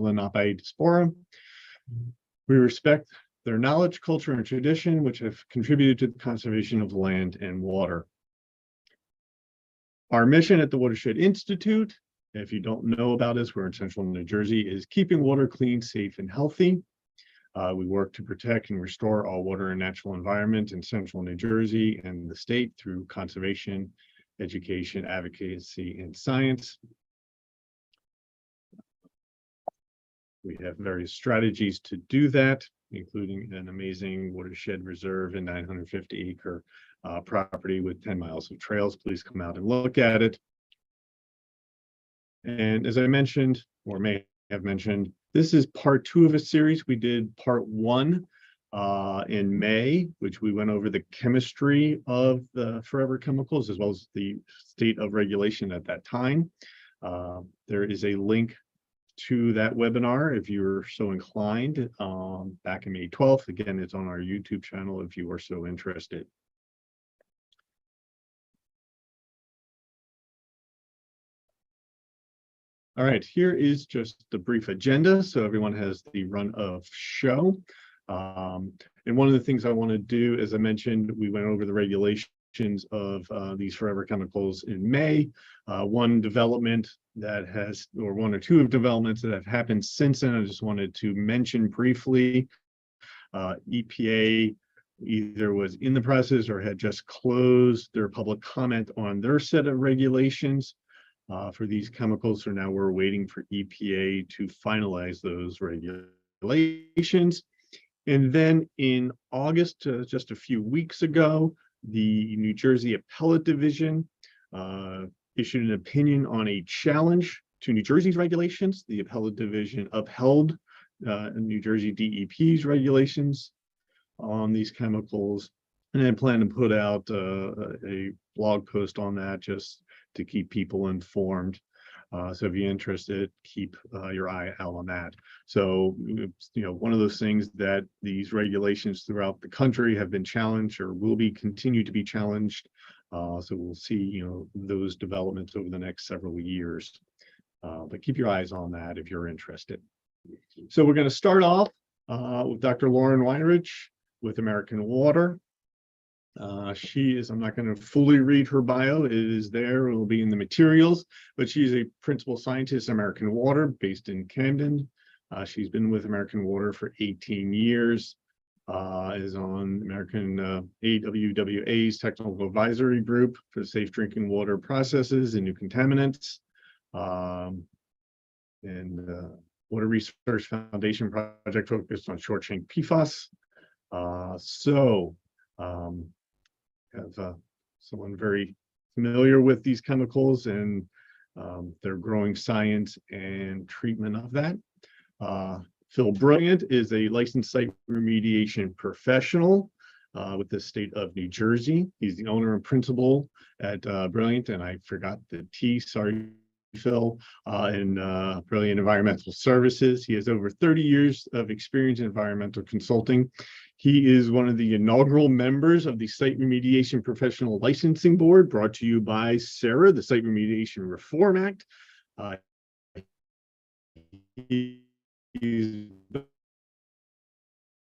Lenape diaspora. We respect their knowledge, culture, and tradition, which have contributed to the conservation of land and water. Our mission at the Watershed Institute, if you don't know about us, we're in central New Jersey, is keeping water clean, safe, and healthy. We work to protect and restore all water and natural environment in central New Jersey and the state through conservation, education, advocacy, and science. We have various strategies to do that, including an amazing watershed reserve and 950-acre property with 10 miles of trails. Please come out and look at it. And as I mentioned, or may have mentioned, this is part 2 of a series. We did part 1 in May, which we went over the chemistry of the forever chemicals as well as the state of regulation at that time. There is a link to that webinar if you're so inclined back in May 12th. Again, it's on our YouTube channel if you are so interested. All right, here is just the brief agenda so everyone has the run of show. And one of the things I want to do, as I mentioned, we went over the regulations of these forever chemicals in May. One development that has, or 1 or 2 of developments that have happened since then, I just wanted to mention briefly. EPA either was in the process or had just closed their public comment on their set of regulations for these chemicals. So now we're waiting for EPA to finalize those regulations. And then in August, just a few weeks ago, the New Jersey Appellate Division issued an opinion on a challenge to New Jersey's regulations. The Appellate Division upheld New Jersey DEP's regulations on these chemicals, and I plan to put out a blog post on that just to keep people informed. So if you're interested, keep your eye out on that. So, one of those things that these regulations throughout the country have been challenged or will be continue to be challenged. So we'll see, those developments over the next several years. But keep your eyes on that if you're interested. So we're going to start off with Dr. Lauren Weinrich with American Water. She is, I'm not going to fully read her bio. It is there. It will be in the materials, but she's a principal scientist at American Water based in Camden. She's been with American Water for 18 years, is on American AWWA's Technical Advisory Group for safe drinking water processes and new contaminants. Water Research Foundation project focused on short-chain PFAS. Have someone very familiar with these chemicals and their growing science and treatment of that. Phil Brilliant is a licensed site remediation professional with the state of New Jersey. He's the owner and principal at Brilliant, and I forgot the T, sorry, Phil, in Brilliant Environmental Services. He has over 30 years of experience in environmental consulting. He is one of the inaugural members of the Site Remediation Professional Licensing Board, brought to you by SARA, the Site Remediation Reform Act. He's been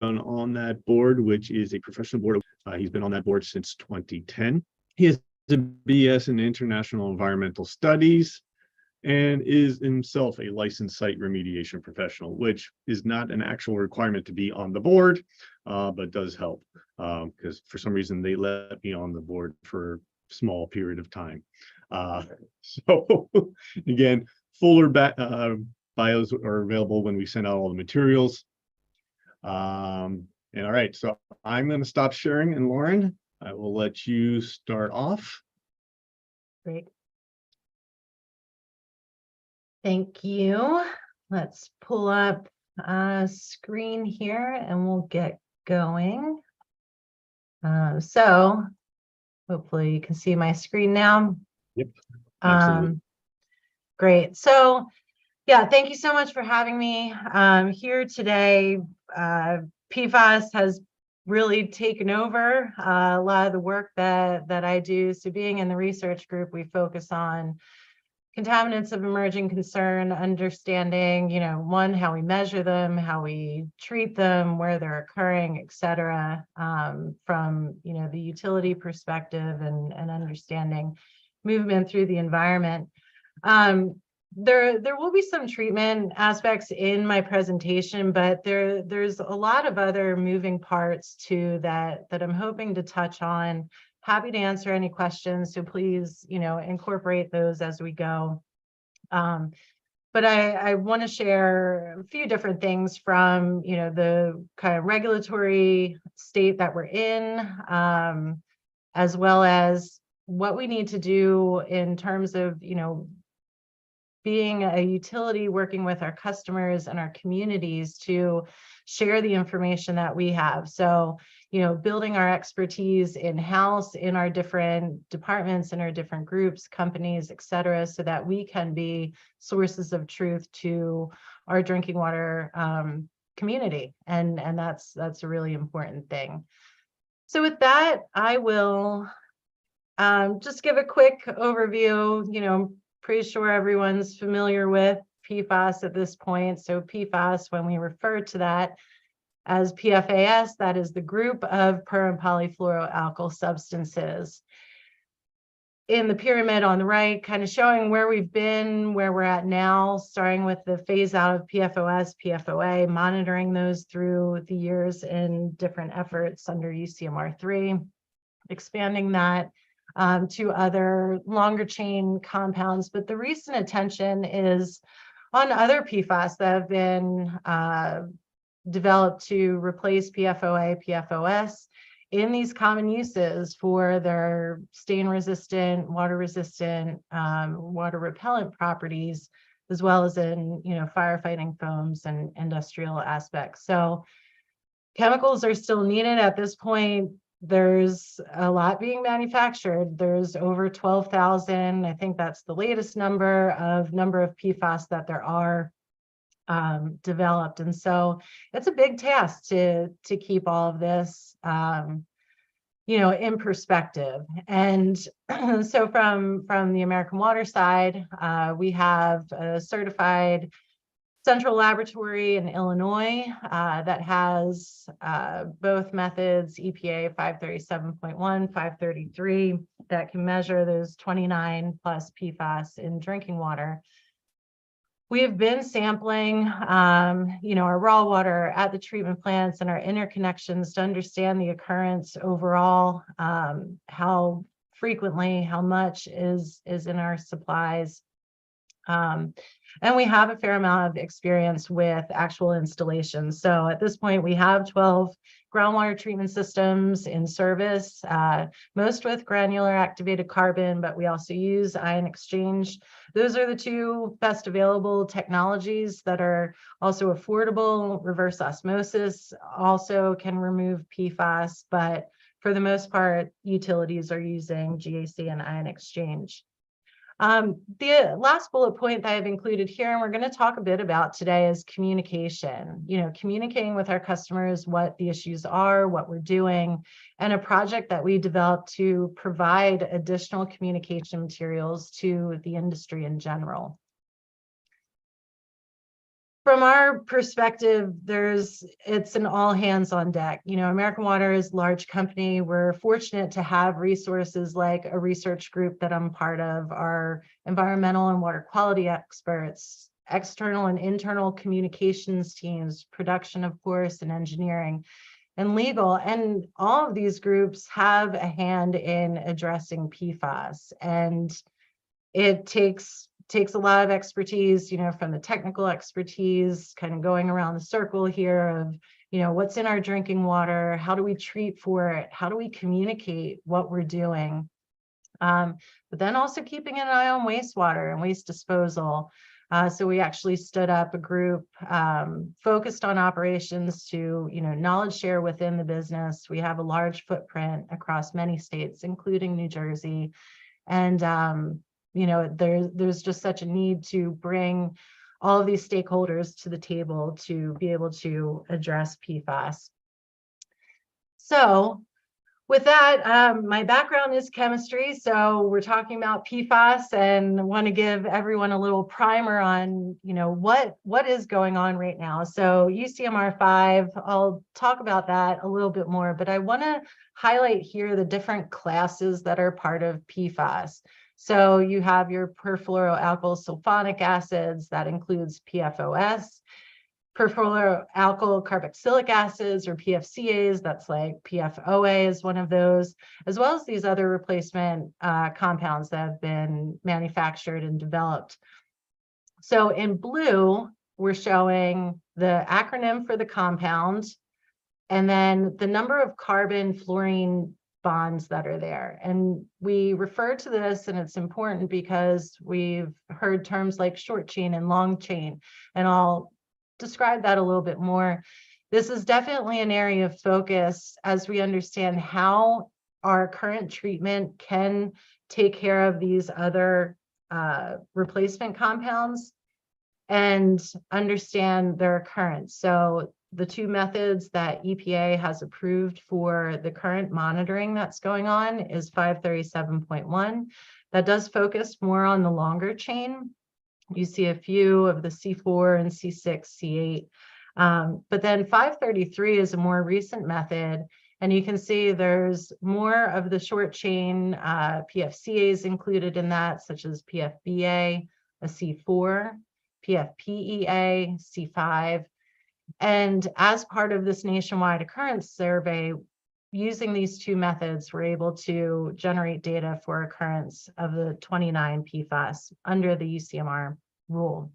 on that board, which is a professional board. He's been on that board since 2010. He has a BS in International Environmental Studies and is himself a licensed site remediation professional, which is not an actual requirement to be on the board, but does help because for some reason they let me on the board for a small period of time. So again, fuller bios are available when we send out all the materials. And all right, so I'm going to stop sharing, and Lauren, I will let you start off. Great. Thank you. Let's pull up a screen here and we'll get going. So hopefully you can see my screen now. Yep. Absolutely. Great. So yeah, thank you so much for having me here today. PFAS has really taken over a lot of the work that I do. So being in the research group, we focus on contaminants of emerging concern, understanding, one, how we measure them, how we treat them, where they're occurring, et cetera, from, the utility perspective and understanding movement through the environment. There will be some treatment aspects in my presentation, but there's a lot of other moving parts too that I'm hoping to touch on. Happy to answer any questions, so please, incorporate those as we go. But I want to share a few different things from, the kind of regulatory state that we're in, as well as what we need to do in terms of, being a utility, working with our customers and our communities to share the information that we have. So, building our expertise in-house in our different departments, in our different groups, companies, et cetera, so that we can be sources of truth to our drinking water community. And that's a really important thing. So with that, I will just give a quick overview. Pretty sure everyone's familiar with PFAS at this point. So PFAS, when we refer to that as PFAS, that is the group of per and polyfluoroalkyl substances. In the pyramid on the right, kind of showing where we've been, where we're at now, starting with the phase out of PFOS, PFOA, monitoring those through the years in different efforts under UCMR 3, expanding that to other longer chain compounds. But the recent attention is on other PFAS that have been developed to replace PFOA, PFOS in these common uses for their stain resistant, water resistant, water repellent properties, as well as in, firefighting foams and industrial aspects. So chemicals are still needed at this point. There's a lot being manufactured. There's over 12,000, I think that's the latest number of PFAS that there are developed. And so it's a big task to keep all of this, in perspective. And so from the American Water side, we have a certified central laboratory in Illinois that has both methods, EPA 537.1, 533, that can measure those 29 plus PFAS in drinking water. We have been sampling, our raw water at the treatment plants and our interconnections to understand the occurrence overall, how frequently, how much is in our supplies. And we have a fair amount of experience with actual installations. So at this point, we have 12 groundwater treatment systems in service, most with granular activated carbon, but we also use ion exchange. Those are the two best available technologies that are also affordable. Reverse osmosis also can remove PFAS, but for the most part, utilities are using GAC and ion exchange. The last bullet point that I've included here, and we're going to talk a bit about today, is communication. Communicating with our customers what the issues are, what we're doing, and a project that we developed to provide additional communication materials to the industry in general. From our perspective, it's an all hands on deck. American Water is a large company. We're fortunate to have resources like a research group that I'm part of, our environmental and water quality experts, external and internal communications teams, production, of course, and engineering and legal. And all of these groups have a hand in addressing PFAS. And it takes a lot of expertise, from the technical expertise, kind of going around the circle here of, what's in our drinking water, how do we treat for it, how do we communicate what we're doing, but then also keeping an eye on wastewater and waste disposal. So we actually stood up a group focused on operations to, knowledge share within the business. We have a large footprint across many states, including New Jersey. And there's just such a need to bring all of these stakeholders to the table to be able to address PFAS. So With that, my background is chemistry, so we're talking about PFAS, and want to give everyone a little primer on, what is going on right now. So UCMR5, I'll talk about that a little bit more, but I want to highlight here the different classes that are part of PFAS. So you have your perfluoroalkyl sulfonic acids, that includes PFOS. Perfluoroalkyl carboxylic acids, or PFCAs, that's like PFOA is one of those, as well as these other replacement compounds that have been manufactured and developed. So in blue, we're showing the acronym for the compound, and then the number of carbon fluorine bonds that are there. And we refer to this, and it's important because we've heard terms like short chain and long chain, and I'll describe that a little bit more. This is definitely an area of focus as we understand how our current treatment can take care of these other replacement compounds and understand their occurrence. So the two methods that EPA has approved for the current monitoring that's going on is 537.1. That does focus more on the longer chain. You see a few of the C4 and C6, C8. But then 533 is a more recent method, and you can see there's more of the short chain PFCAs included in that, such as PFBA, a C4, PFPEA, C5. And as part of this nationwide occurrence survey, using these two methods, we're able to generate data for occurrence of the 29 PFAS under the UCMR rule.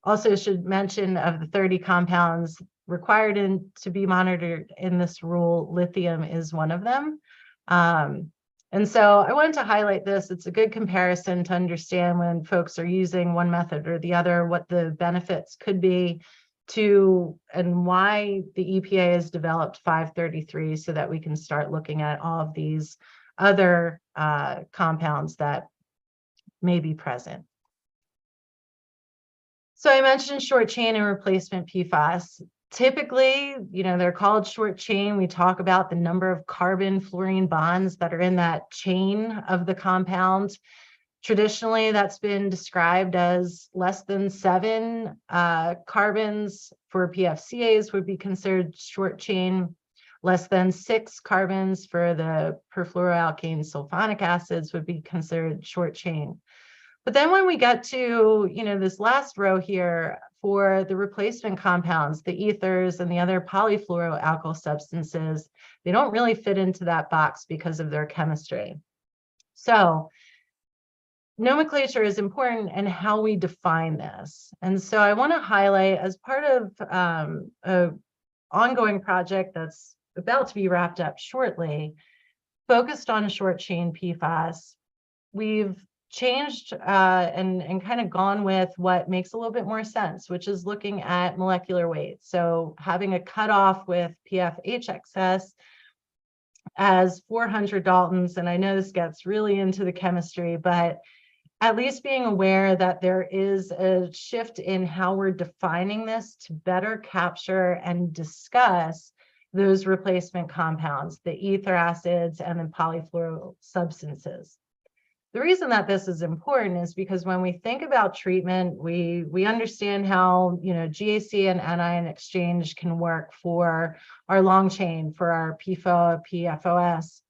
Also should mention, of the 30 compounds required to be monitored in this rule, lithium is one of them. And so I wanted to highlight this. It's a good comparison to understand when folks are using one method or the other, what the benefits could be to, and why the EPA has developed 533 so that we can start looking at all of these other compounds that may be present. So I mentioned short chain and replacement PFAS. Typically, they're called short chain. We talk about the number of carbon fluorine bonds that are in that chain of the compound. Traditionally, that's been described as less than 7 carbons for PFCAs would be considered short chain. Less than 6 carbons for the perfluoroalkane sulfonic acids would be considered short chain. But then when we get to, this last row here, for the replacement compounds, the ethers and the other polyfluoroalkyl substances, they don't really fit into that box because of their chemistry. So nomenclature is important in how we define this. And so I want to highlight, as part of an ongoing project that's about to be wrapped up shortly, focused on short chain PFAS, we've changed and kind of gone with what makes a little bit more sense, which is looking at molecular weight. So having a cutoff with PFHXS as 400 Daltons, and I know this gets really into the chemistry, but at least being aware that there is a shift in how we're defining this to better capture and discuss those replacement compounds, the ether acids and the polyfluoro substances. The reason that this is important is because when we think about treatment, we understand how GAC and anion exchange can work for our long chain, for our PFOA, PFOS.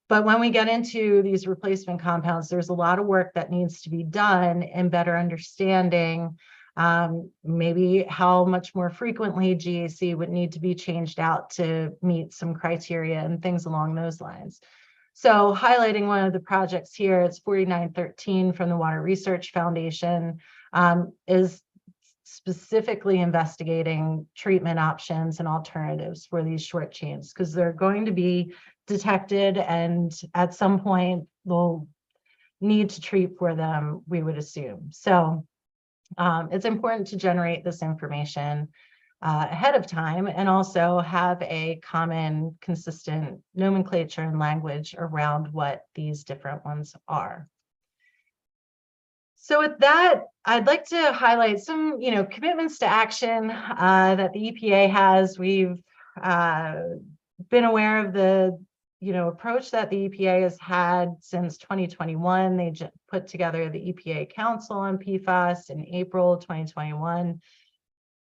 But when we get into these replacement compounds, there's a lot of work that needs to be done in better understanding maybe how much more frequently GAC would need to be changed out to meet some criteria and things along those lines. So highlighting one of the projects here, it's 4913 from the Water Research Foundation, is specifically investigating treatment options and alternatives for these short chains, because they're going to be detected, and at some point we'll need to treat for them, we would assume. So it's important to generate this information ahead of time, and also have a common, consistent nomenclature and language around what these different ones are. So with that, I'd like to highlight some, commitments to action that the EPA has. We've been aware of the approach that the EPA has had since 2021. They put together the EPA Council on PFAS in April 2021.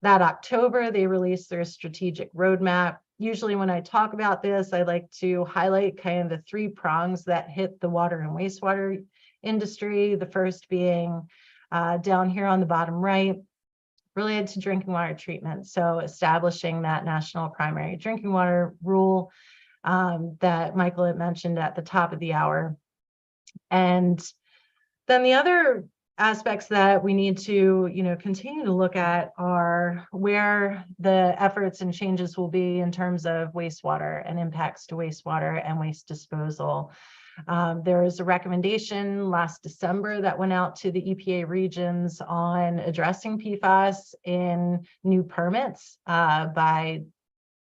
That October, they released their strategic roadmap. Usually when I talk about this, I like to highlight kind of the three prongs that hit the water and wastewater industry. The first being down here on the bottom right, related to drinking water treatment. So establishing that national primary drinking water rule that Michael had mentioned at the top of the hour. And then the other aspects that we need to continue to look at are where the efforts and changes will be in terms of wastewater and impacts to wastewater and waste disposal. There was a recommendation last December that went out to the EPA regions on addressing PFAS in new permits by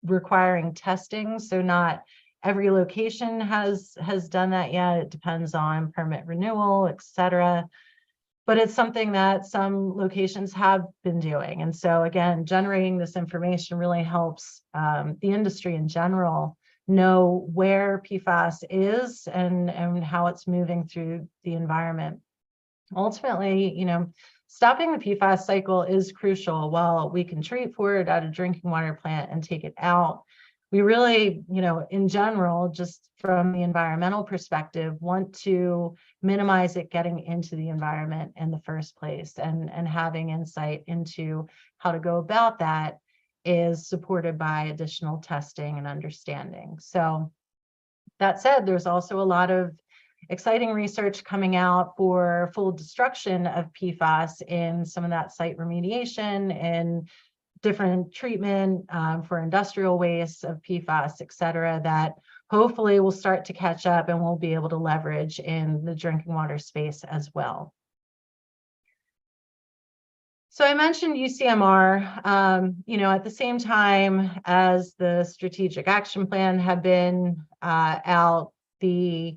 requiring testing. So not every location has done that yet. It depends on permit renewal, et cetera. But it's something that some locations have been doing. And so again, generating this information really helps the industry in general know where PFAS is and how it's moving through the environment. Ultimately, stopping the PFAS cycle is crucial. While we can treat for it at a drinking water plant and take it out, we really, in general, just from the environmental perspective, want to minimize it getting into the environment in the first place. And having insight into how to go about that is supported by additional testing and understanding. So that said, there's also a lot of exciting research coming out for full destruction of PFAS in some of that site remediation and different treatment for industrial waste of PFAS, et cetera, that hopefully will start to catch up and we'll be able to leverage in the drinking water space as well. So I mentioned UCMR, at the same time as the strategic action plan had been out, the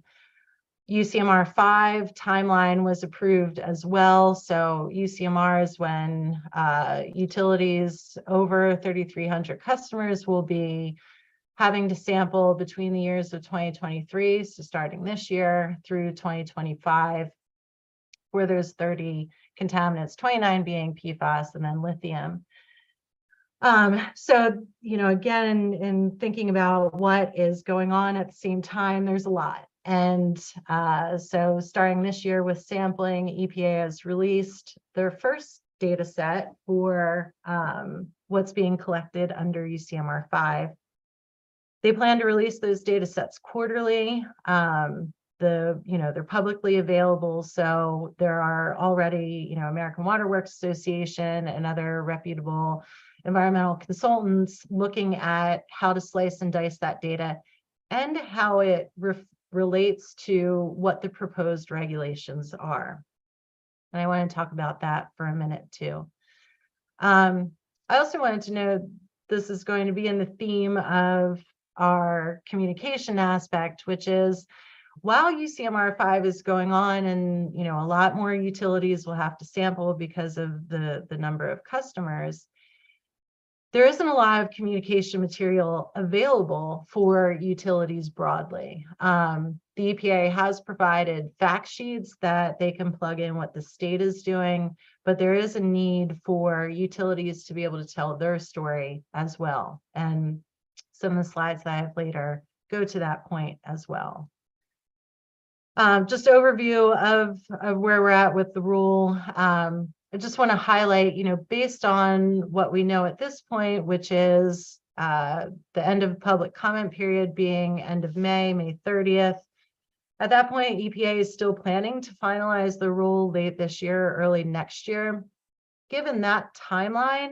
UCMR 5 timeline was approved as well. So UCMR is when utilities over 3,300 customers will be having to sample between the years of 2023, so starting this year, through 2025, where there's 30 contaminants, 29 being PFAS and then lithium. So, again, in thinking about what is going on at the same time, there's a lot. And so starting this year with sampling, EPA has released their first data set for what's being collected under UCMR 5. They plan to release those data sets quarterly. They're publicly available. So there are already, American Water Works Association and other reputable environmental consultants looking at how to slice and dice that data and how it relates to what the proposed regulations are. And I want to talk about that for a minute too. I also wanted to know this is going to be in the theme of our communication aspect, which is while UCMR 5 is going on and a lot more utilities will have to sample because of the number of customers, there isn't a lot of communication material available for utilities broadly. The EPA has provided fact sheets that they can plug in what the state is doing, but there is a need for utilities to be able to tell their story as well. And some of the slides that I have later go to that point as well. Just overview of where we're at with the rule. I just want to highlight, based on what we know at this point, which is the end of public comment period being end of May 30th. At that point, EPA is still planning to finalize the rule late this year, or early next year. Given that timeline,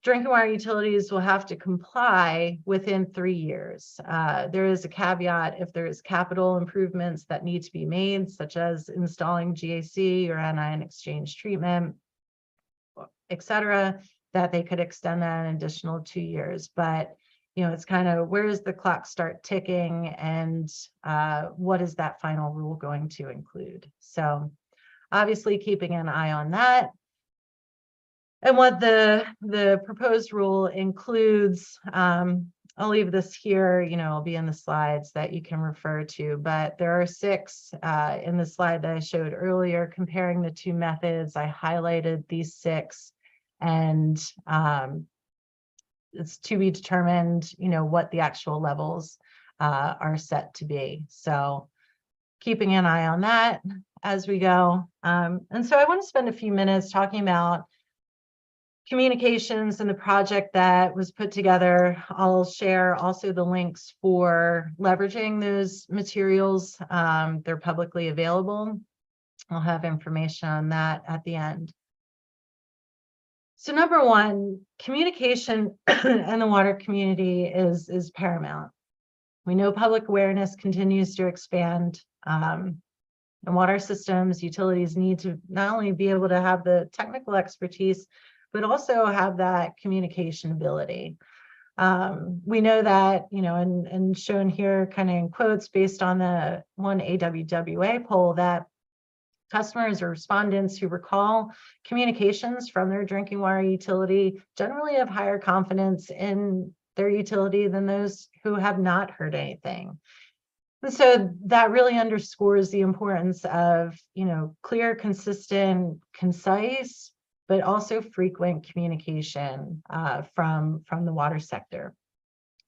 drinking water utilities will have to comply within 3 years. There is a caveat if there is capital improvements that need to be made, such as installing GAC or anion exchange treatment, et cetera, that they could extend that an additional 2 years. But it's kind of where does the clock start ticking and what is that final rule going to include? So obviously keeping an eye on that. And what the proposed rule includes, I'll leave this here, it'll be in the slides that you can refer to, but there are 6 in the slide that I showed earlier, comparing the 2 methods. I highlighted these 6, and it's to be determined, what the actual levels are set to be. So keeping an eye on that as we go. And so I want to spend a few minutes talking about communications and the project that was put together. I'll share also the links for leveraging those materials. They're publicly available. I'll have information on that at the end. So number 1, communication in the water community is paramount. We know public awareness continues to expand, and water systems, utilities need to not only be able to have the technical expertise, but also have that communication ability. We know that, and shown here kind of in quotes based on the one AWWA poll, that customers or respondents who recall communications from their drinking water utility generally have higher confidence in their utility than those who have not heard anything. And so that really underscores the importance of, clear, consistent, concise, but also frequent communication from the water sector.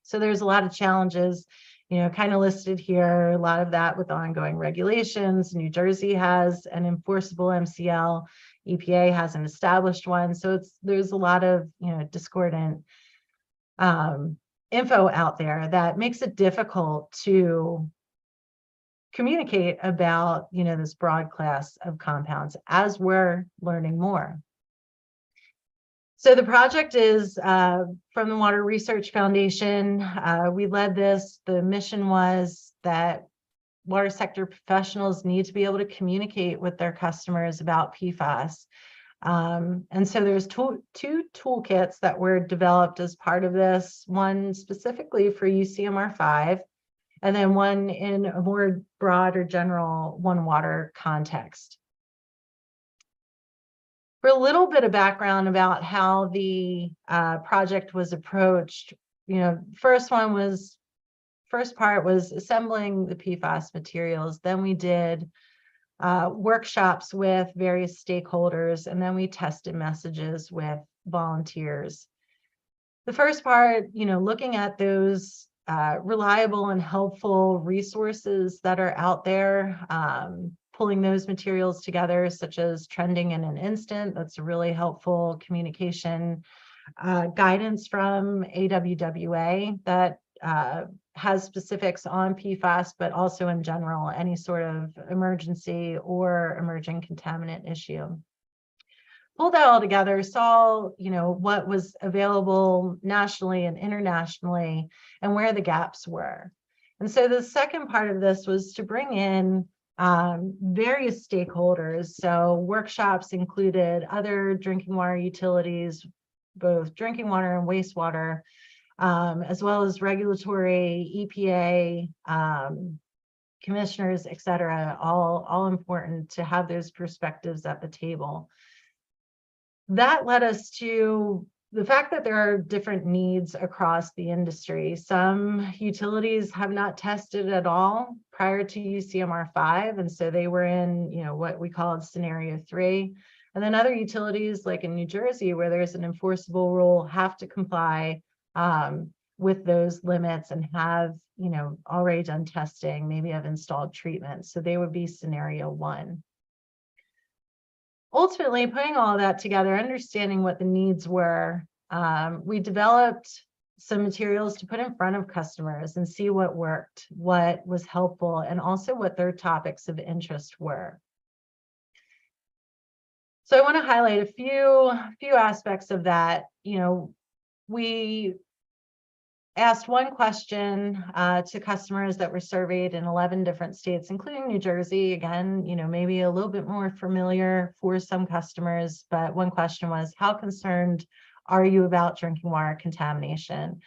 So there's a lot of challenges, kind of listed here, a lot of that with ongoing regulations. New Jersey has an enforceable MCL, EPA has an established one. So there's a lot of, discordant info out there that makes it difficult to communicate about, this broad class of compounds as we're learning more. So the project is from the Water Research Foundation. We led this. The mission was that water sector professionals need to be able to communicate with their customers about PFAS. And so there's 2 toolkits that were developed as part of this, one specifically for UCMR5, and then one in a more broad or general One Water context. For a little bit of background about how the project was approached, first part was assembling the PFAS materials. Then we did workshops with various stakeholders, and then we tested messages with volunteers. The first part, looking at those reliable and helpful resources that are out there, pulling those materials together, such as Trending in an Instant. That's a really helpful communication guidance from AWWA that has specifics on PFAS, but also in general, any sort of emergency or emerging contaminant issue. Pulled that all together, saw, what was available nationally and internationally and where the gaps were. And so the second part of this was to bring in various stakeholders. So workshops included other drinking water utilities, both drinking water and wastewater, as well as regulatory, EPA, commissioners, et cetera, all important to have those perspectives at the table. That led us to the fact that there are different needs across the industry. Some utilities have not tested at all prior to UCMR5, and so they were in, what we called scenario 3. And then other utilities, like in New Jersey, where there's an enforceable rule, have to comply with those limits and have, already done testing, maybe have installed treatment. So they would be scenario 1. Ultimately, putting all of that together, understanding what the needs were, we developed some materials to put in front of customers and see what worked, what was helpful, and also what their topics of interest were. So I want to highlight a few aspects of that. We asked one question to customers that were surveyed in 11 different states, including New Jersey. Again, maybe a little bit more familiar for some customers, but one question was, how concerned are you about drinking water contamination?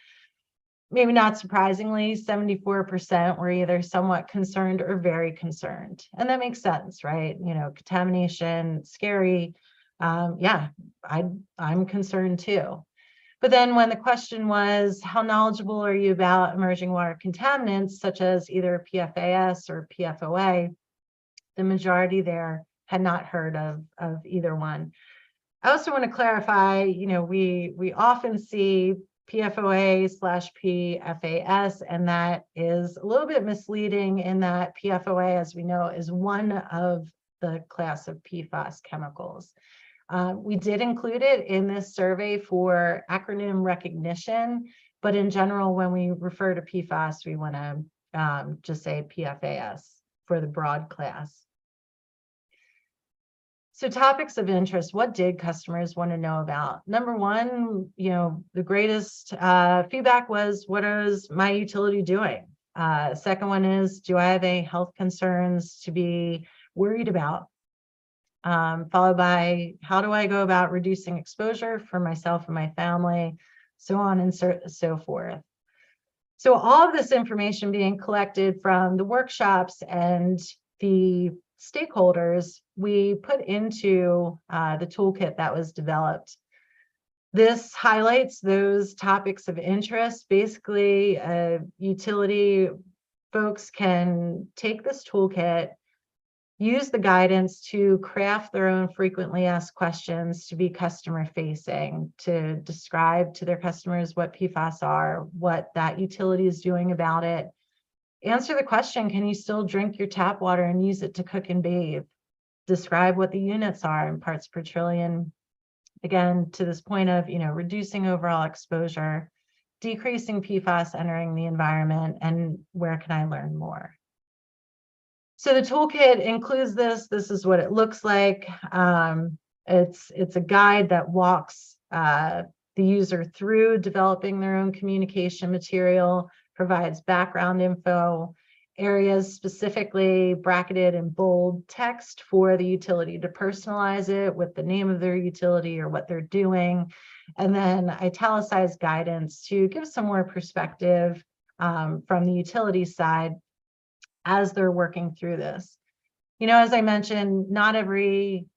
Maybe not surprisingly, 74% were either somewhat concerned or very concerned. And that makes sense, right? Contamination, scary. yeah, I'm concerned too. But then when the question was, how knowledgeable are you about emerging water contaminants, such as either PFAS or PFOA, the majority there had not heard of either one. I also want to clarify, we often see PFOA/PFAS, and that is a little bit misleading in that PFOA, as we know, is one of the class of PFAS chemicals. We did include it in this survey for acronym recognition, but in general, when we refer to PFAS, we want to just say PFAS for the broad class. So topics of interest, what did customers want to know about? Number one, the greatest feedback was, what is my utility doing? Second one is, do I have any health concerns to be worried about? Followed by, how do I go about reducing exposure for myself and my family, so on and so forth. So all of this information being collected from the workshops and the stakeholders, we put into the toolkit that was developed. This highlights those topics of interest. Basically, utility folks can take this toolkit, use the guidance to craft their own frequently asked questions to be customer facing, to describe to their customers what PFAS are, what that utility is doing about it. Answer the question, can you still drink your tap water and use it to cook and bathe? Describe what the units are in parts per trillion. Again, to this point of, reducing overall exposure, decreasing PFAS entering the environment, and where can I learn more? So the toolkit includes this. This is what it looks like. It's a guide that walks the user through developing their own communication material, provides background info, areas specifically bracketed in bold text for the utility to personalize it with the name of their utility or what they're doing, and then italicized guidance to give some more perspective from the utility side as they're working through this. As I mentioned, not every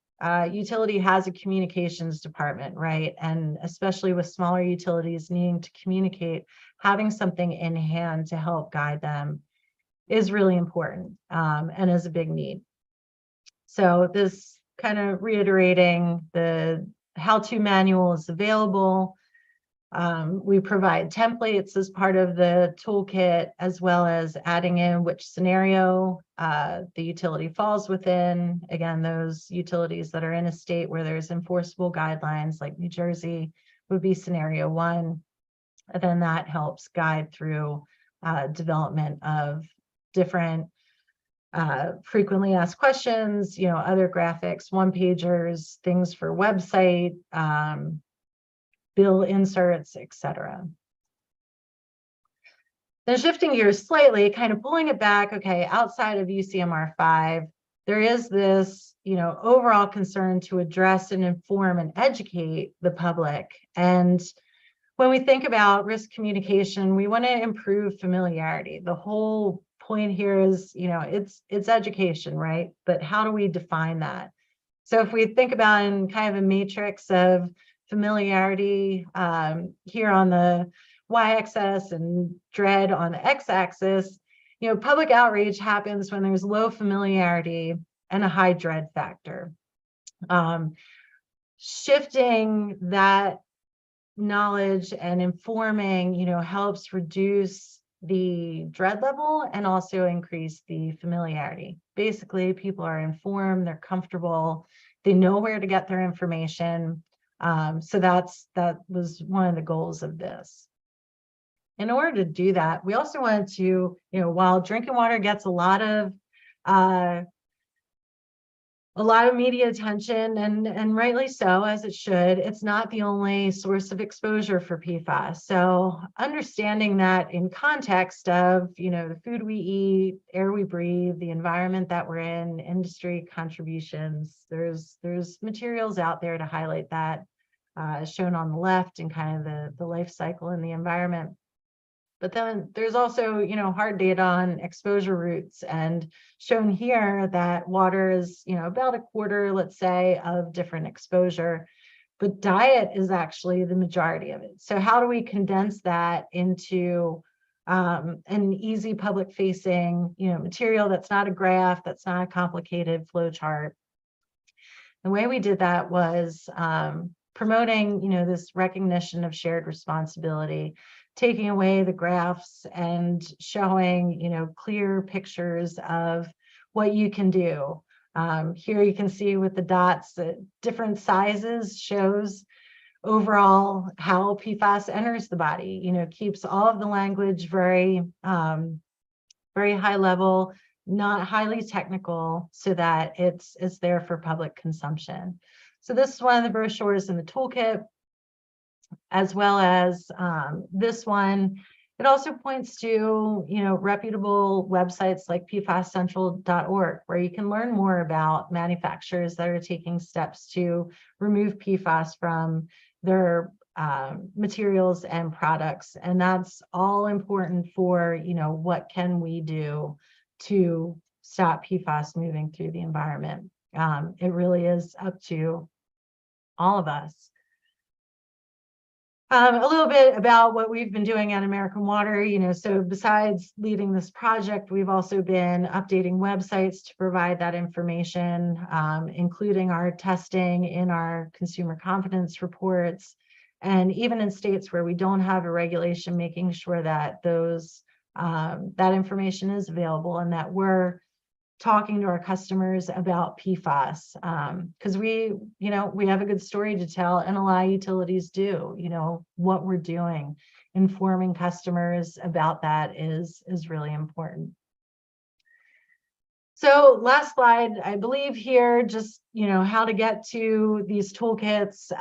utility has a communications department, right? And especially with smaller utilities needing to communicate, having something in hand to help guide them is really important and is a big need. So this kind of reiterating, the how-to manual is available. We provide templates as part of the toolkit, as well as adding in which scenario the utility falls within. Again, those utilities that are in a state where there's enforceable guidelines, like New Jersey, would be scenario 1. And then that helps guide through development of different frequently asked questions, other graphics, one-pagers, things for website, bill inserts, etc. Then shifting gears slightly, kind of pulling it back, okay, outside of UCMR 5, there is this, overall concern to address and inform and educate the public. And when we think about risk communication, we want to improve familiarity. The whole point here is, it's education, right? But how do we define that? So if we think about in kind of a matrix of familiarity here on the y-axis and dread on the x-axis, public outreach happens when there's low familiarity and a high dread factor. Shifting that knowledge and informing, helps reduce the dread level and also increase the familiarity. Basically, people are informed, they're comfortable, they know where to get their information. So that was one of the goals of this. In order to do that, we also wanted to, while drinking water gets a lot of media attention, and rightly so, as it should, it's not the only source of exposure for PFAS. So understanding that in context of, the food we eat, air we breathe, the environment that we're in, industry contributions, there's materials out there to highlight that, shown on the left, and kind of the life cycle in the environment. But then there's also, you know, hard data on exposure routes, and shown here that water is, you know, about a quarter, let's say, of different exposure, but diet is actually the majority of it. So how do we condense that into an easy public facing, you know, material that's not a graph, that's not a complicated flow chart? The way we did that was promoting, you know, this recognition of shared responsibility, taking away the graphs and showing, you know, clear pictures of what you can do. Here you can see with the dots that different sizes shows overall how PFAS enters the body, you know, keeps all of the language very, very high level, not highly technical, so that it's there for public consumption. So this is one of the brochures in the toolkit, as well as this one. It also points to, you know, reputable websites like pfascentral.org, where you can learn more about manufacturers that are taking steps to remove PFAS from their materials and products. And that's all important for, you know, what can we do to stop PFAS moving through the environment. It really is up to all of us. A little bit about what we've been doing at American Water, you know, so besides leading this project, we've also been updating websites to provide that information, including our testing in our consumer confidence reports, and even in states where we don't have a regulation, making sure that those that information is available and that we're talking to our customers about PFAS, because we have a good story to tell, and a lot of utilities do. You know, what we're doing, informing customers about that is really important. So last slide, I believe here, just, you know, how to get to these toolkits.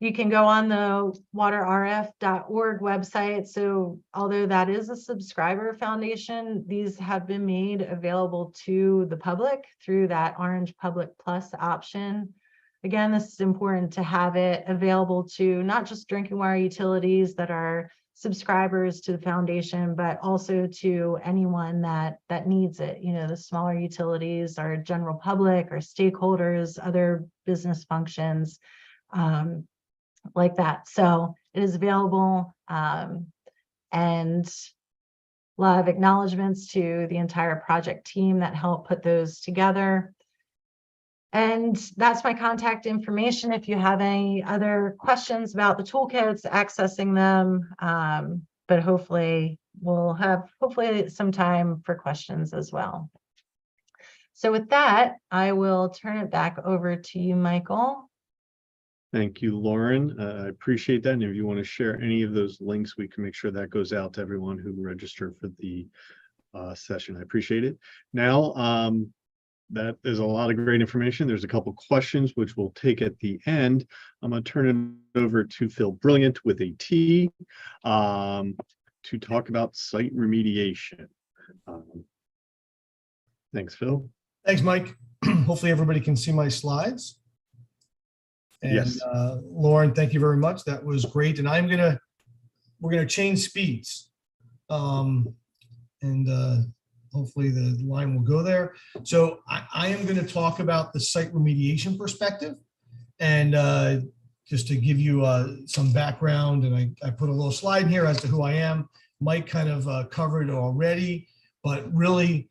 You can go on the waterrf.org website. So although that is a subscriber foundation, these have been made available to the public through that Orange Public Plus option. Again, this is important to have it available to not just drinking water utilities that are subscribers to the foundation, but also to anyone that needs it. You know, the smaller utilities, our general public, our stakeholders, other business functions, like that. So it is available, and a lot of acknowledgements to the entire project team that helped put those together. And that's my contact information if you have any other questions about the toolkits, accessing them. But hopefully we'll have some time for questions as well. So with that, I will turn it back over to you, Michael. Thank you, Lauren. I appreciate that. And if you want to share any of those links, we can make sure that goes out to everyone who registered for the session. I appreciate it. Now, that is a lot of great information. There's a couple questions which we'll take at the end. I'm going to turn it over to Phil Brilliant with a T to talk about site remediation. Thanks, Phil. Thanks, Mike. Hopefully everybody can see my slides. And yes. Lauren, thank you very much. That was great. And we're gonna change speeds. Hopefully the line will go there. So I am gonna talk about the site remediation perspective. And just to give you some background, and I put a little slide in here as to who I am. Mike kind of covered it already, but really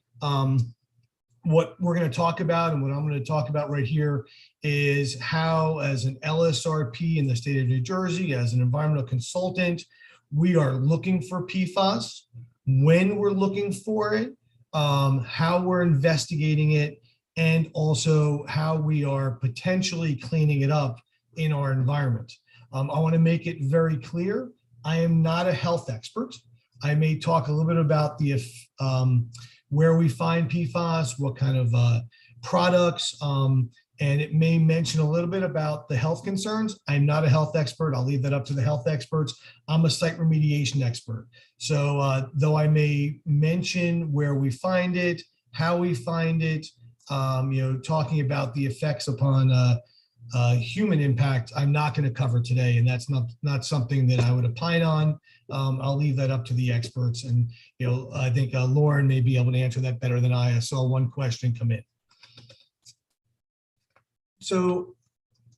what we're going to talk about and what I'm going to talk about right here is how, as an LSRP in the state of New Jersey, as an environmental consultant, we are looking for PFAS, when we're looking for it, how we're investigating it, and also how we are potentially cleaning it up in our environment. I want to make it very clear, I am not a health expert. I may talk a little bit about the where we find PFAS, what kind of products, and it may mention a little bit about the health concerns. I'm not a health expert. I'll leave that up to the health experts. I'm a site remediation expert. So though I may mention where we find it, how we find it, talking about the effects upon human impact, I'm not going to cover today, and that's not something that I would opine on. I'll leave that up to the experts, and I think Lauren may be able to answer that better than I. I saw one question come in. So,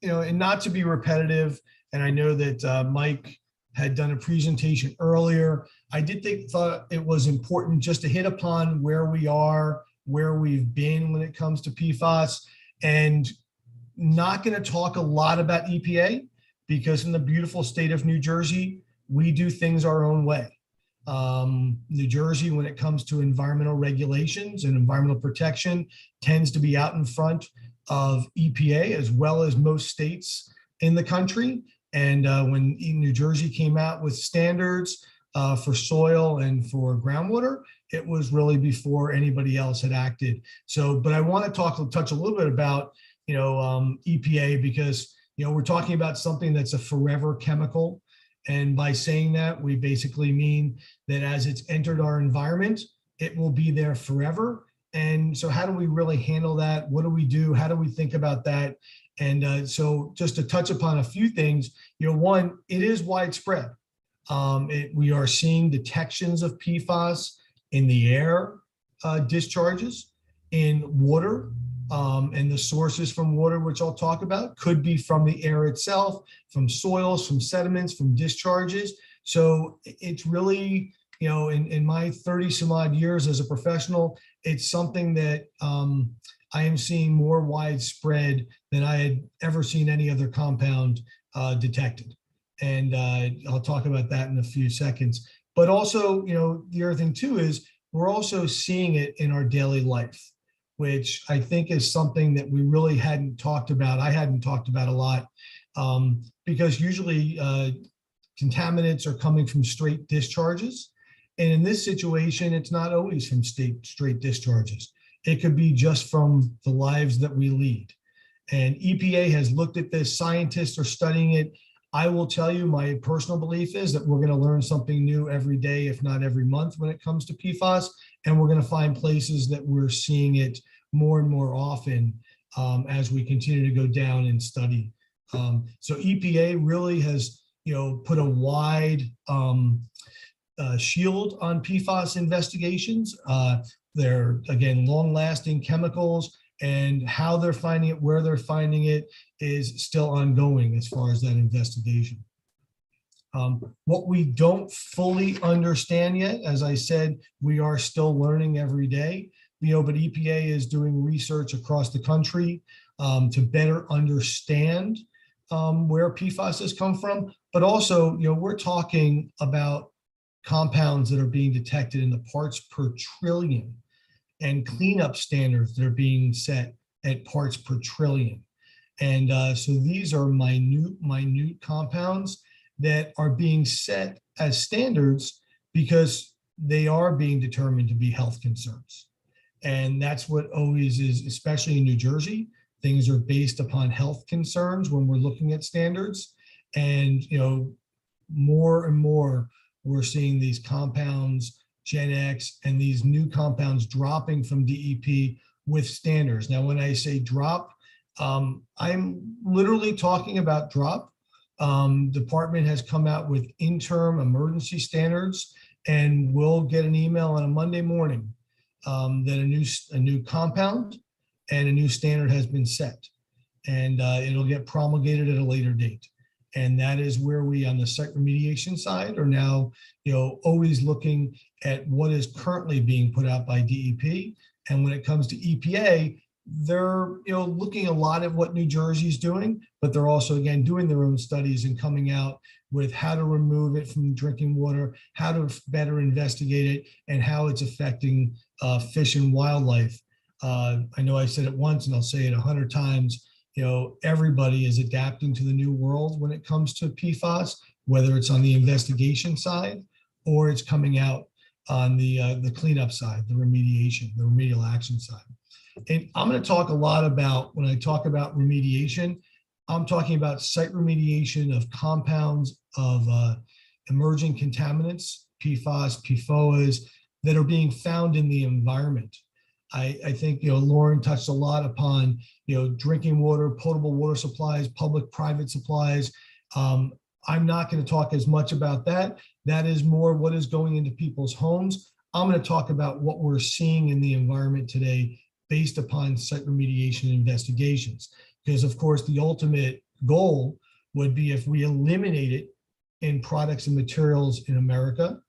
and not to be repetitive, and I know that Mike had done a presentation earlier. I thought it was important just to hit upon where we are, where we've been when it comes to PFAS, and not going to talk a lot about EPA, because in the beautiful state of New Jersey, we do things our own way. New Jersey, when it comes to environmental regulations and environmental protection, tends to be out in front of EPA as well as most states in the country. And when New Jersey came out with standards for soil and for groundwater, it was really before anybody else had acted. So, but I want to touch a little bit about EPA, because we're talking about something that's a forever chemical, and by saying that, we basically mean that as it's entered our environment, it will be there forever. And so how do we really handle that? What do we do? How do we think about that? And so just to touch upon a few things, one, it is widespread. We are seeing detections of PFAS in the air discharges, in water, and the sources from water, which I'll talk about, could be from the air itself, from soils, from sediments, from discharges. So it's really, in my 30 some odd years as a professional, it's something that I am seeing more widespread than I had ever seen any other compound detected. And I'll talk about that in a few seconds. But also, the other thing too is we're also seeing it in our daily life, which I think is something that we really hadn't talked about. I hadn't talked about a lot, because usually contaminants are coming from straight discharges. And in this situation, it's not always from straight discharges. It could be just from the lives that we lead. And EPA has looked at this. Scientists are studying it. I will tell you, my personal belief is that we're going to learn something new every day, if not every month, when it comes to PFAS. And we're going to find places that we're seeing it more and more often as we continue to go down and study. So EPA really has, put a wide shield on PFAS investigations. They're, again, long-lasting chemicals, and how they're finding it, where they're finding it is still ongoing as far as that investigation. What we don't fully understand yet, as I said, we are still learning every day, but EPA is doing research across the country to better understand where PFAS has come from. But also, we're talking about compounds that are being detected in the parts per trillion, and cleanup standards that are being set at parts per trillion. And so these are minute compounds that are being set as standards because they are being determined to be health concerns. And that's what always is, especially in New Jersey, things are based upon health concerns when we're looking at standards. And, more and more, we're seeing these compounds, Gen X, and these new compounds dropping from DEP with standards. Now, when I say drop, I'm literally talking about drop. Department has come out with interim emergency standards, and we'll get an email on a Monday morning that a new compound and a new standard has been set, and it'll get promulgated at a later date. And that is where we, on the site remediation side, are now, always looking at what is currently being put out by DEP. And when it comes to EPA, they're, looking a lot at what New Jersey is doing, but they're also, again, doing their own studies and coming out with how to remove it from drinking water, how to better investigate it, and how it's affecting fish and wildlife. I know I said it once, and I'll say it 100 times. Everybody is adapting to the new world when it comes to PFAS, whether it's on the investigation side or it's coming out on the cleanup side, the remedial action side. And I'm going to talk a lot about, when I talk about remediation, I'm talking about site remediation of compounds of emerging contaminants, PFAS, PFOAs, that are being found in the environment. I think, Lauren touched a lot upon, drinking water, potable water supplies, public-private supplies. I'm not going to talk as much about that. That is more what is going into people's homes. I'm going to talk about what we're seeing in the environment today based upon site remediation investigations. Because of course, the ultimate goal would be if we eliminate it in products and materials in America,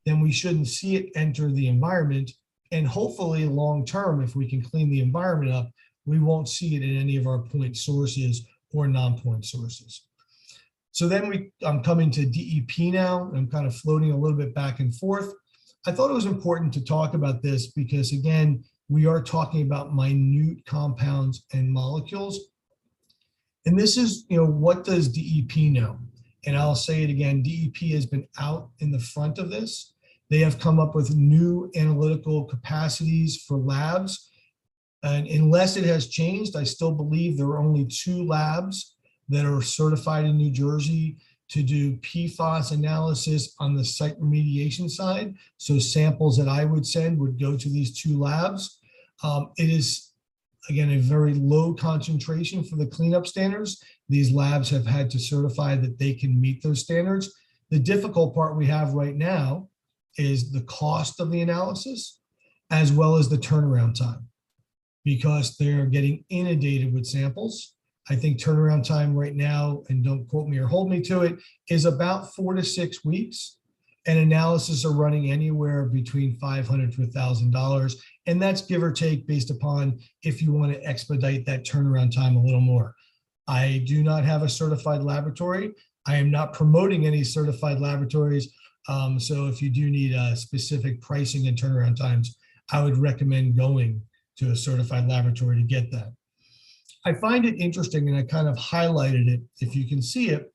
then we shouldn't see it enter the environment. And hopefully long-term, if we can clean the environment up, we won't see it in any of our point sources or non-point sources. So then I'm coming to DEP now. I'm kind of floating a little bit back and forth. I thought it was important to talk about this because, again, we are talking about minute compounds and molecules. And this is, what does DEP know? And I'll say it again, DEP has been out in the front of this. They have come up with new analytical capacities for labs. And unless it has changed, I still believe there are only 2 labs that are certified in New Jersey to do PFAS analysis on the site remediation side. So samples that I would send would go to these 2 labs. It is, again, a very low concentration for the cleanup standards. These labs have had to certify that they can meet those standards. The difficult part we have right now is the cost of the analysis as well as the turnaround time, because they're getting inundated with samples. I think turnaround time right now, and don't quote me or hold me to it, is about 4 to 6 weeks. And analysis are running anywhere between $500 to $1,000. And that's give or take based upon if you want to expedite that turnaround time a little more. I do not have a certified laboratory. I am not promoting any certified laboratories. So if you do need specific pricing and turnaround times, I would recommend going to a certified laboratory to get that. I find it interesting, and I kind of highlighted it. If you can see it,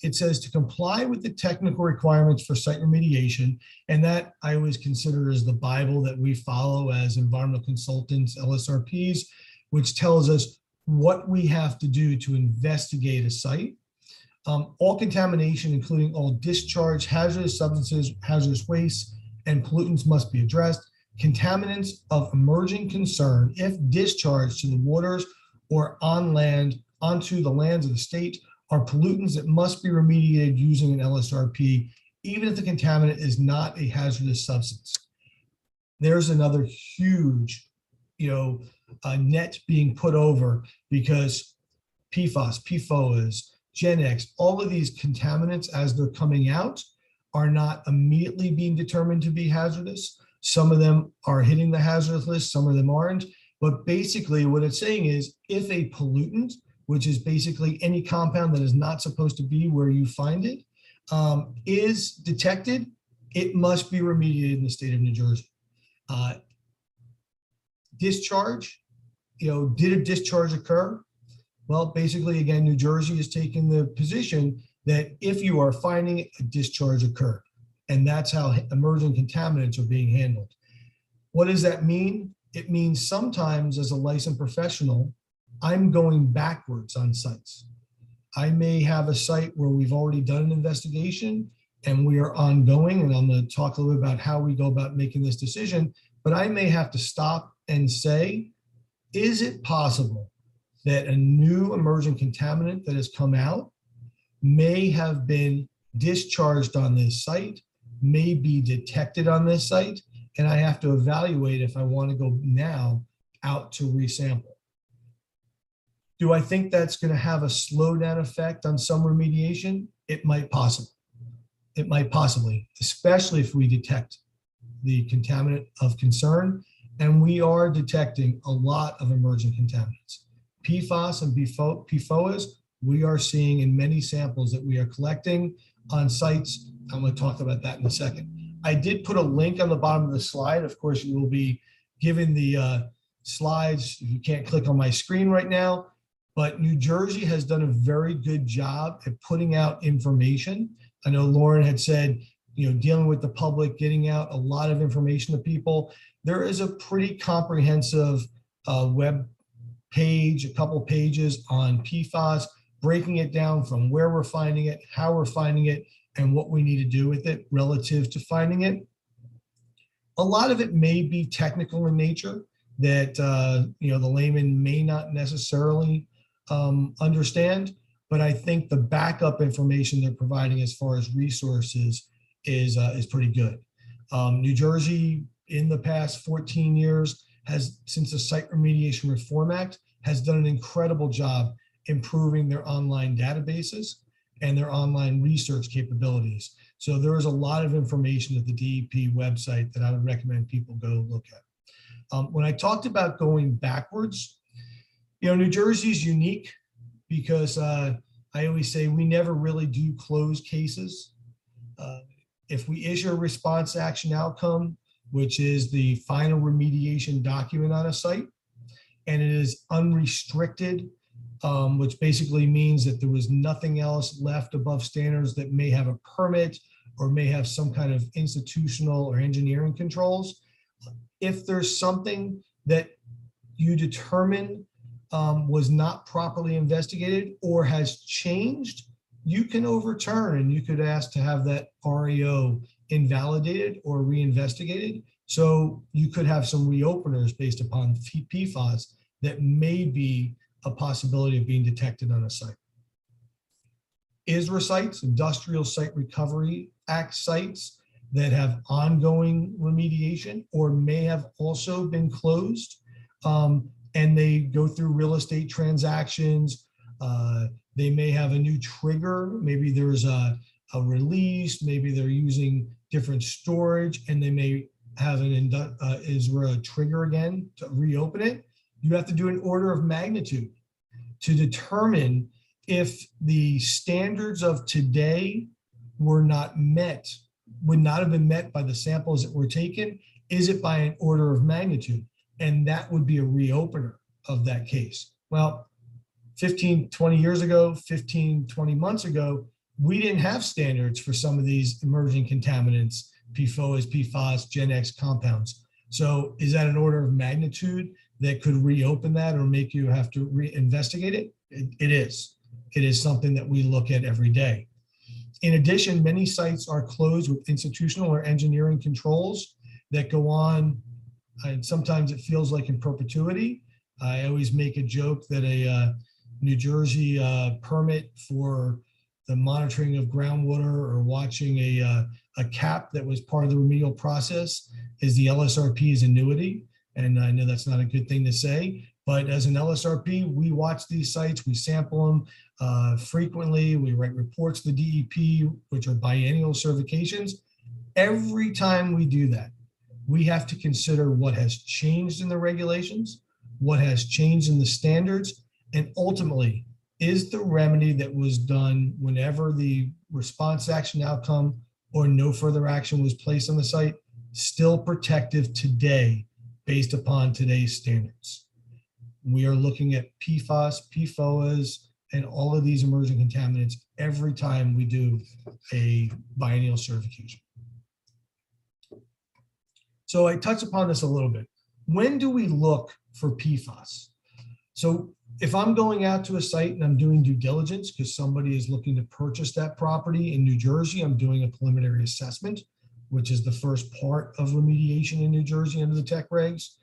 it says to comply with the technical requirements for site remediation, and that I always consider as the Bible that we follow as environmental consultants, LSRPs, which tells us what we have to do to investigate a site. All contamination, including all discharge, hazardous substances, hazardous waste, and pollutants must be addressed. Contaminants of emerging concern, if discharged to the waters or on land, onto the lands of the state, are pollutants that must be remediated using an LSRP, even if the contaminant is not a hazardous substance. There's another huge, net being put over, because PFAS, PFOAs, GenX, all of these contaminants as they're coming out are not immediately being determined to be hazardous. Some of them are hitting the hazardous list, some of them aren't. But basically what it's saying is if a pollutant, which is basically any compound that is not supposed to be where you find it, is detected, it must be remediated in the state of New Jersey. Discharge, did a discharge occur? Well, basically, again, New Jersey is taking the position that if you are finding it, a discharge occurred. And that's how emerging contaminants are being handled. What does that mean? It means sometimes as a licensed professional, I'm going backwards on sites. I may have a site where we've already done an investigation and we are ongoing, and I'm going to talk a little bit about how we go about making this decision, but I may have to stop and say, is it possible that a new emerging contaminant that has come out may have been discharged on this site, may be detected on this site, and I have to evaluate if I want to go now out to resample. Do I think that's going to have a slowdown effect on some remediation? It might possibly. It might possibly, especially if we detect the contaminant of concern, and we are detecting a lot of emerging contaminants. PFAS and PFOAs, we are seeing in many samples that we are collecting on sites. I'm going to talk about that in a second. I did put a link on the bottom of the slide. Of course, you will be given the slides. You can't click on my screen right now, but New Jersey has done a very good job at putting out information. I know Lauren had said, dealing with the public, getting out a lot of information to people. There is a pretty comprehensive web page, a couple pages on PFAS, breaking it down from where we're finding it, how we're finding it, and what we need to do with it relative to finding it. A lot of it may be technical in nature that, the layman may not necessarily understand, but I think the backup information they're providing as far as resources is pretty good. New Jersey in the past 14 years since the Site Remediation Reform Act, has done an incredible job improving their online databases and their online research capabilities. So there is a lot of information at the DEP website that I would recommend people go look at. When I talked about going backwards, New Jersey is unique because I always say we never really do close cases. If we issue a response action outcome, which is the final remediation document on a site, and it is unrestricted, which basically means that there was nothing else left above standards that may have a permit or may have some kind of institutional or engineering controls. If there's something that you determine was not properly investigated or has changed, you can overturn and you could ask to have that REO invalidated or reinvestigated. So you could have some reopeners based upon PFAS that may be a possibility of being detected on a site. ISRA sites, Industrial Site Recovery Act sites that have ongoing remediation or may have also been closed, and they go through real estate transactions. They may have a new trigger. Maybe there's a release. Maybe they're using different storage, and they may have an ISRA trigger again to reopen it. You have to do an order of magnitude to determine if the standards of today were not met, would not have been met by the samples that were taken. Is it by an order of magnitude? And that would be a reopener of that case. Well, 15, 20 years ago, 15, 20 months ago, we didn't have standards for some of these emerging contaminants, PFOAs, PFAS, Gen X compounds. So is that an order of magnitude that could reopen that or make you have to reinvestigate it? It is. It is something that we look at every day. In addition, many sites are closed with institutional or engineering controls that go on, and sometimes it feels like in perpetuity. I always make a joke that a New Jersey permit for the monitoring of groundwater or watching a cap that was part of the remedial process is the LSRP's annuity. And I know that's not a good thing to say, but as an LSRP, we watch these sites, we sample them frequently, we write reports to the DEP, which are biennial certifications. Every time we do that, we have to consider what has changed in the regulations, what has changed in the standards, and ultimately, is the remedy that was done whenever the response action outcome or no further action was placed on the site still protective today based upon today's standards? We are looking at PFAS, PFOAs, and all of these emerging contaminants every time we do a biennial certification. So I touched upon this a little bit. When do we look for PFAS? So if I'm going out to a site and I'm doing due diligence because somebody is looking to purchase that property in New Jersey, I'm doing a preliminary assessment, which is the first part of remediation in New Jersey under the tech regs.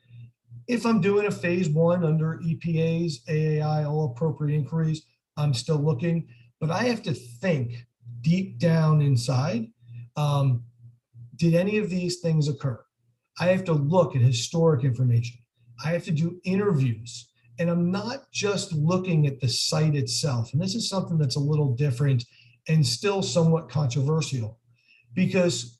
If I'm doing a phase one under EPA's AAI, all appropriate inquiries, I'm still looking, but I have to think deep down inside, did any of these things occur? I have to look at historic information. I have to do interviews. And I'm not just looking at the site itself. And this is something that's a little different and still somewhat controversial because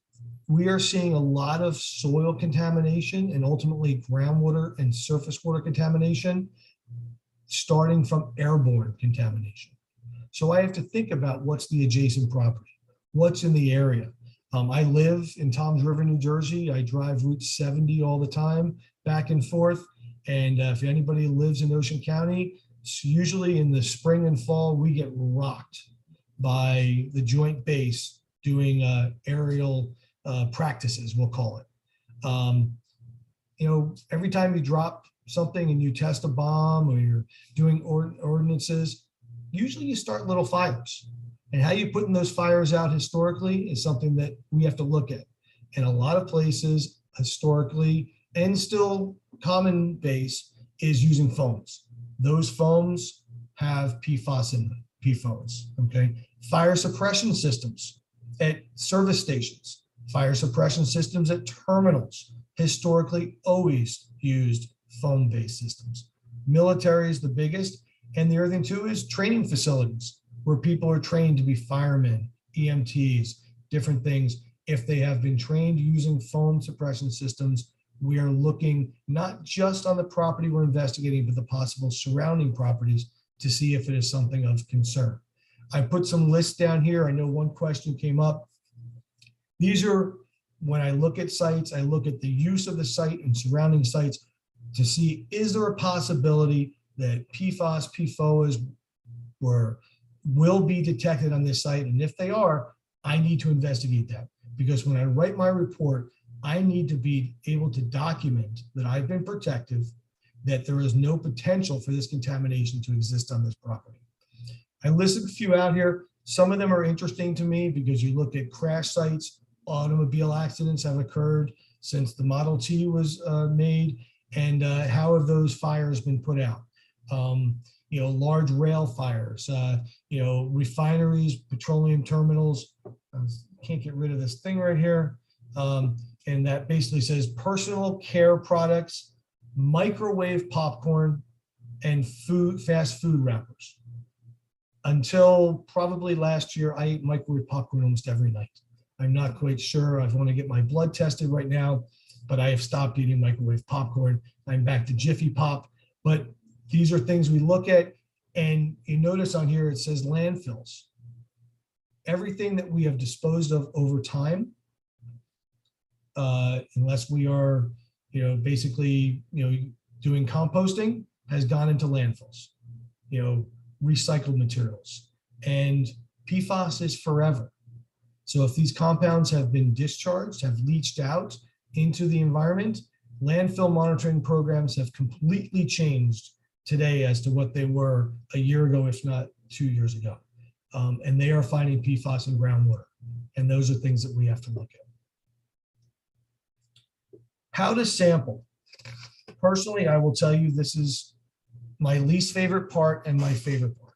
we are seeing a lot of soil contamination and ultimately groundwater and surface water contamination starting from airborne contamination. So I have to think about what's the adjacent property, what's in the area. I live in Toms River, New Jersey. I drive Route 70 all the time, back and forth. And if anybody lives in Ocean County, usually in the spring and fall, we get rocked by the Joint Base doing aerial practices, we'll call it. Every time you drop something and you test a bomb or you're doing ordinances, usually you start little fires. And how you putting those fires out historically is something that we have to look at. In a lot of places, historically and still common base is using foams. Those foams have PFAS in them, PFOS, okay? Fire suppression systems at service stations, fire suppression systems at terminals, historically always used foam-based systems. Military is the biggest, and the other thing too is training facilities where people are trained to be firemen, EMTs, different things. If they have been trained using foam suppression systems, we are looking not just on the property we're investigating, but the possible surrounding properties to see if it is something of concern. I put some lists down here. I know one question came up. These are, when I look at sites, I look at the use of the site and surrounding sites to see, is there a possibility that PFAS, PFOAs will be detected on this site? And if they are, I need to investigate that. Because when I write my report, I need to be able to document that I've been protective, that there is no potential for this contamination to exist on this property. I listed a few out here. Some of them are interesting to me because you look at crash sites, automobile accidents have occurred since the Model T was made, and how have those fires been put out? Large rail fires, refineries, petroleum terminals. I can't get rid of this thing right here. And that basically says personal care products, microwave popcorn, and fast food wrappers. Until probably last year, I ate microwave popcorn almost every night. I'm not quite sure. I want to get my blood tested right now, but I have stopped eating microwave popcorn. I'm back to Jiffy Pop. But these are things we look at, and you notice on here it says landfills. Everything that we have disposed of over time, unless we are, basically, doing composting, has gone into landfills, recycled materials, and PFAS is forever. So if these compounds have been discharged, have leached out into the environment, landfill monitoring programs have completely changed today as to what they were a year ago, if not 2 years ago. And they are finding PFAS in groundwater. And those are things that we have to look at. How to sample. Personally, I will tell you this is my least favorite part and my favorite part,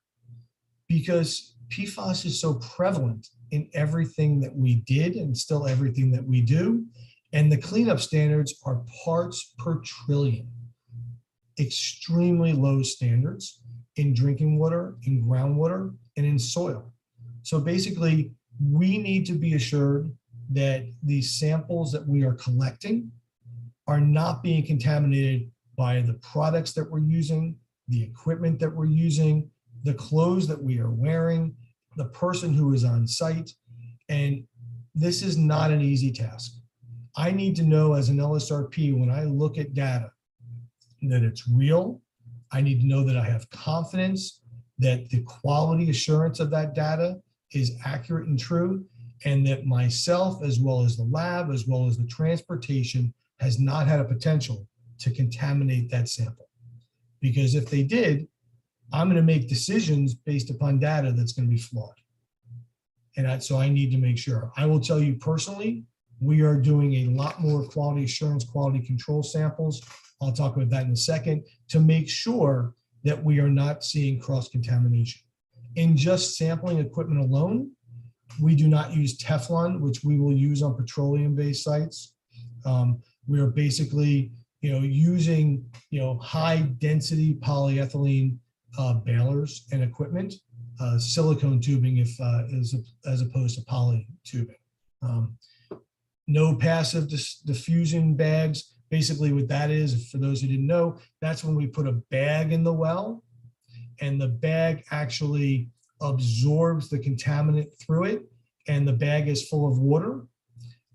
because PFAS is so prevalent in everything that we did and still everything that we do. And the cleanup standards are parts per trillion, extremely low standards in drinking water, in groundwater, and in soil. So basically, we need to be assured that these samples that we are collecting are not being contaminated by the products that we're using, the equipment that we're using, the clothes that we are wearing, the person who is on site. And this is not an easy task. I need to know as an LSRP, when I look at data, that it's real. I need to know that I have confidence that the quality assurance of that data is accurate and true, and that myself, as well as the lab, as well as the transportation, has not had a potential to contaminate that sample. Because if they did, I'm going to make decisions based upon data that's going to be flawed. And so I need to make sure. I will tell you personally, we are doing a lot more quality assurance, quality control samples. I'll talk about that in a second, to make sure that we are not seeing cross-contamination. In just sampling equipment alone, we do not use Teflon, which we will use on petroleum-based sites. We are basically, using, high-density polyethylene balers and equipment, silicone tubing, as opposed to poly tubing. No passive diffusion bags. Basically what that is, for those who didn't know, that's when we put a bag in the well and the bag actually absorbs the contaminant through it, and the bag is full of water,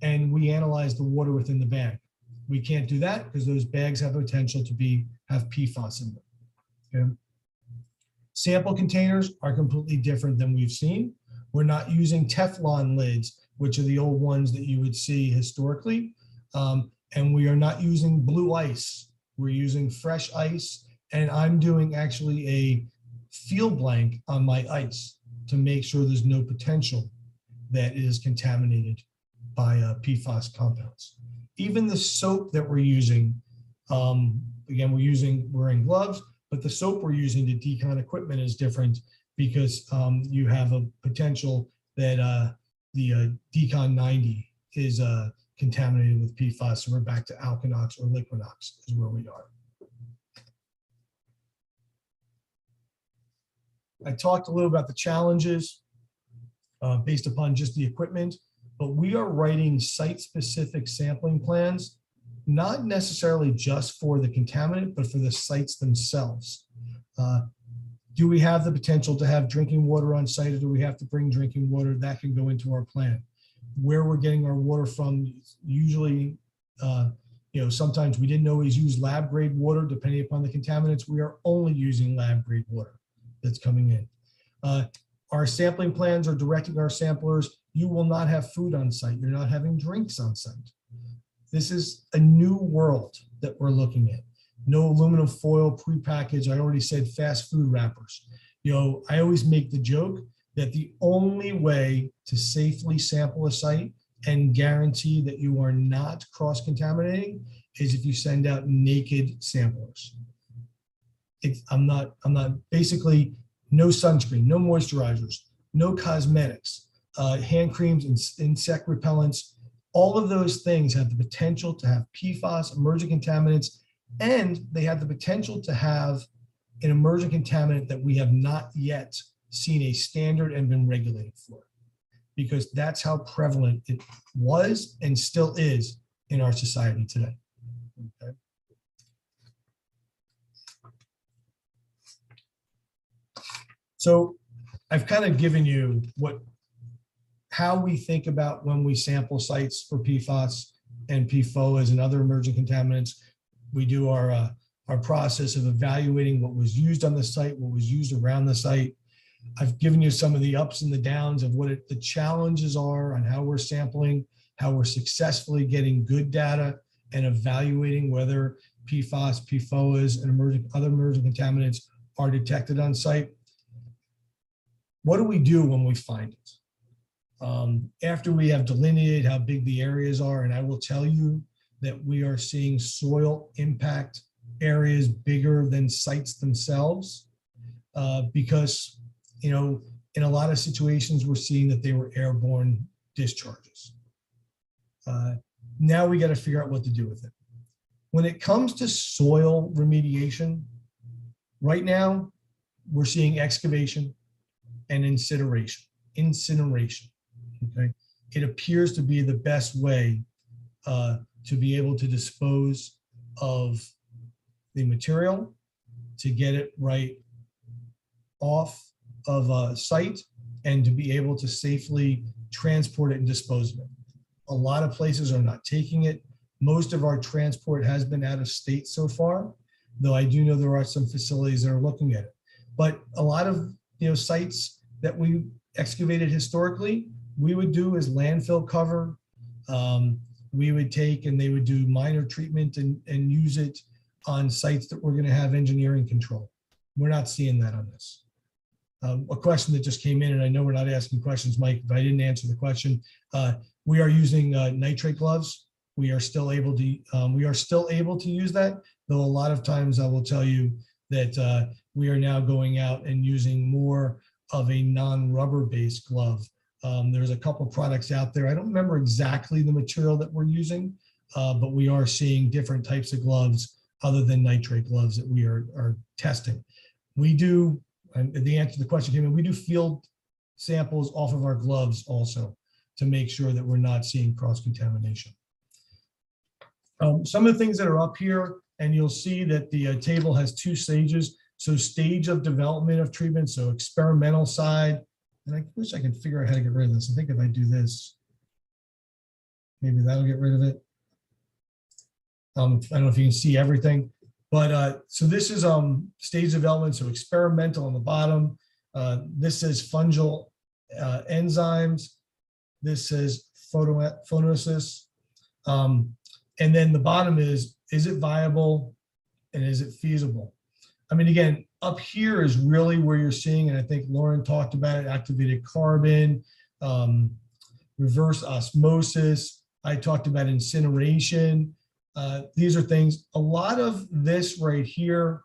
and we analyze the water within the bag. We can't do that because those bags have potential to have PFAS in them. Okay? Sample containers are completely different than we've seen. We're not using Teflon lids, which are the old ones that you would see historically. And we are not using blue ice. We're using fresh ice. And I'm doing actually a field blank on my ice to make sure there's no potential that is contaminated by PFAS compounds. even the soap that we're using, again, we're wearing gloves, but the soap we're using to decon equipment is different because you have a potential that the Decon 90 is contaminated with PFAS. So we're back to Alkanox or Liquinox is where we are. I talked a little about the challenges based upon just the equipment, but we are writing site-specific sampling plans, not necessarily just for the contaminant, but for the sites themselves. Do we have the potential to have drinking water on site, or do we have to bring drinking water? That can go into our plan. Where we're getting our water from, usually, sometimes we didn't always use lab grade water, depending upon the contaminants. We are only using lab grade water that's coming in. Our sampling plans are directing our samplers. You will not have food on site. You're not having drinks on site. This is a new world that we're looking at. No aluminum foil prepackaged. I already said fast food wrappers. I always make the joke that the only way to safely sample a site and guarantee that you are not cross-contaminating is if you send out naked samplers. I'm not basically no sunscreen, no moisturizers, no cosmetics, hand creams, insect repellents. All of those things have the potential to have PFAS, emerging contaminants, and they have the potential to have an emerging contaminant that we have not yet seen a standard and been regulated for, because that's how prevalent it was and still is in our society today. Okay. So I've kind of given you how we think about when we sample sites for PFAS and PFOAs and other emerging contaminants. We do our process of evaluating what was used on the site, what was used around the site. I've given you some of the ups and the downs of what the challenges are on how we're sampling, how we're successfully getting good data and evaluating whether PFAS, PFOAs, and other emerging contaminants are detected on site. What do we do when we find it? After we have delineated how big the areas are, and I will tell you that we are seeing soil impact areas bigger than sites themselves, because, in a lot of situations, we're seeing that they were airborne discharges. Now we got to figure out what to do with it. When it comes to soil remediation, right now, we're seeing excavation and incineration. Okay, it appears to be the best way to be able to dispose of the material, to get it right off of a site, and to be able to safely transport it and dispose of it. A lot of places are not taking it. Most of our transport has been out of state so far, though I do know there are some facilities that are looking at it. But a lot of sites that we excavated historically, we would do as landfill cover. We would take and they would do minor treatment and use it on sites that we're going to have engineering control. We're not seeing that on this. A question that just came in, and I know we're not asking questions, Mike, but I didn't answer the question. We are using nitrate gloves. We are still able to use that, though a lot of times I will tell you that we are now going out and using more of a non-rubber based glove. There's a couple products out there. I don't remember exactly the material that we're using, but we are seeing different types of gloves other than nitrate gloves that we are testing. We do, and the answer to the question came in, we do field samples off of our gloves also to make sure that we're not seeing cross-contamination. Some of the things that are up here, and you'll see that the table has 2 stages. So stage of development of treatment, so experimental side. And I wish I could figure out how to get rid of this. I think if I do this, maybe that'll get rid of it. I don't know if you can see everything, but so this is stage development, so experimental on the bottom. This says fungal enzymes. This says photonosis. And then the bottom is it viable and is it feasible? I mean, again, up here is really where you're seeing, and I think Lauren talked about it, activated carbon, reverse osmosis, I talked about incineration. These are things, a lot of this right here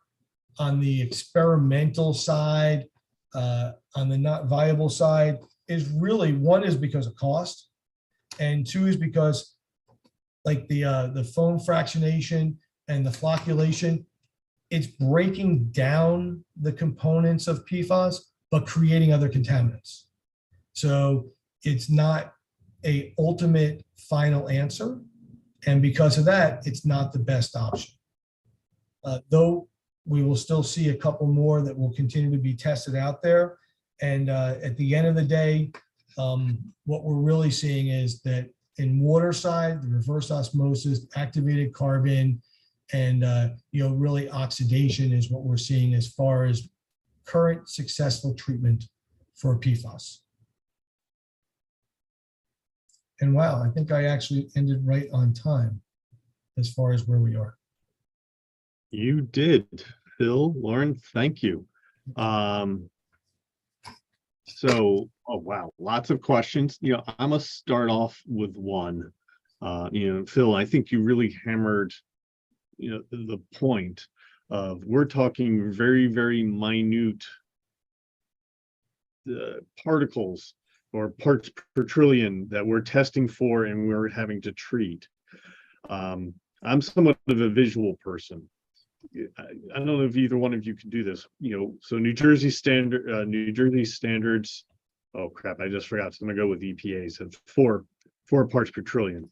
on the experimental side, on the not viable side, is really, one is because of cost, and two is because like the foam fractionation and the flocculation, it's breaking down the components of PFAS, but creating other contaminants. So it's not a ultimate final answer. And because of that, it's not the best option. Though we will still see a couple more that will continue to be tested out there. And at the end of the day, what we're really seeing is that in water side, the reverse osmosis, activated carbon, and really oxidation is what we're seeing as far as current successful treatment for PFAS. And wow, I think I actually ended right on time as far as where we are. You did, Phil, Lauren, thank you. So, oh wow, lots of questions. I'm gonna start off with one. Phil, I think you really hammered, the point of we're talking very, very minute particles or parts per trillion that we're testing for and we're having to treat. I'm somewhat of a visual person. I don't know if either one of you can do this, so New Jersey standards, oh crap, I just forgot. So I'm gonna go with EPA. So 4 parts per trillion.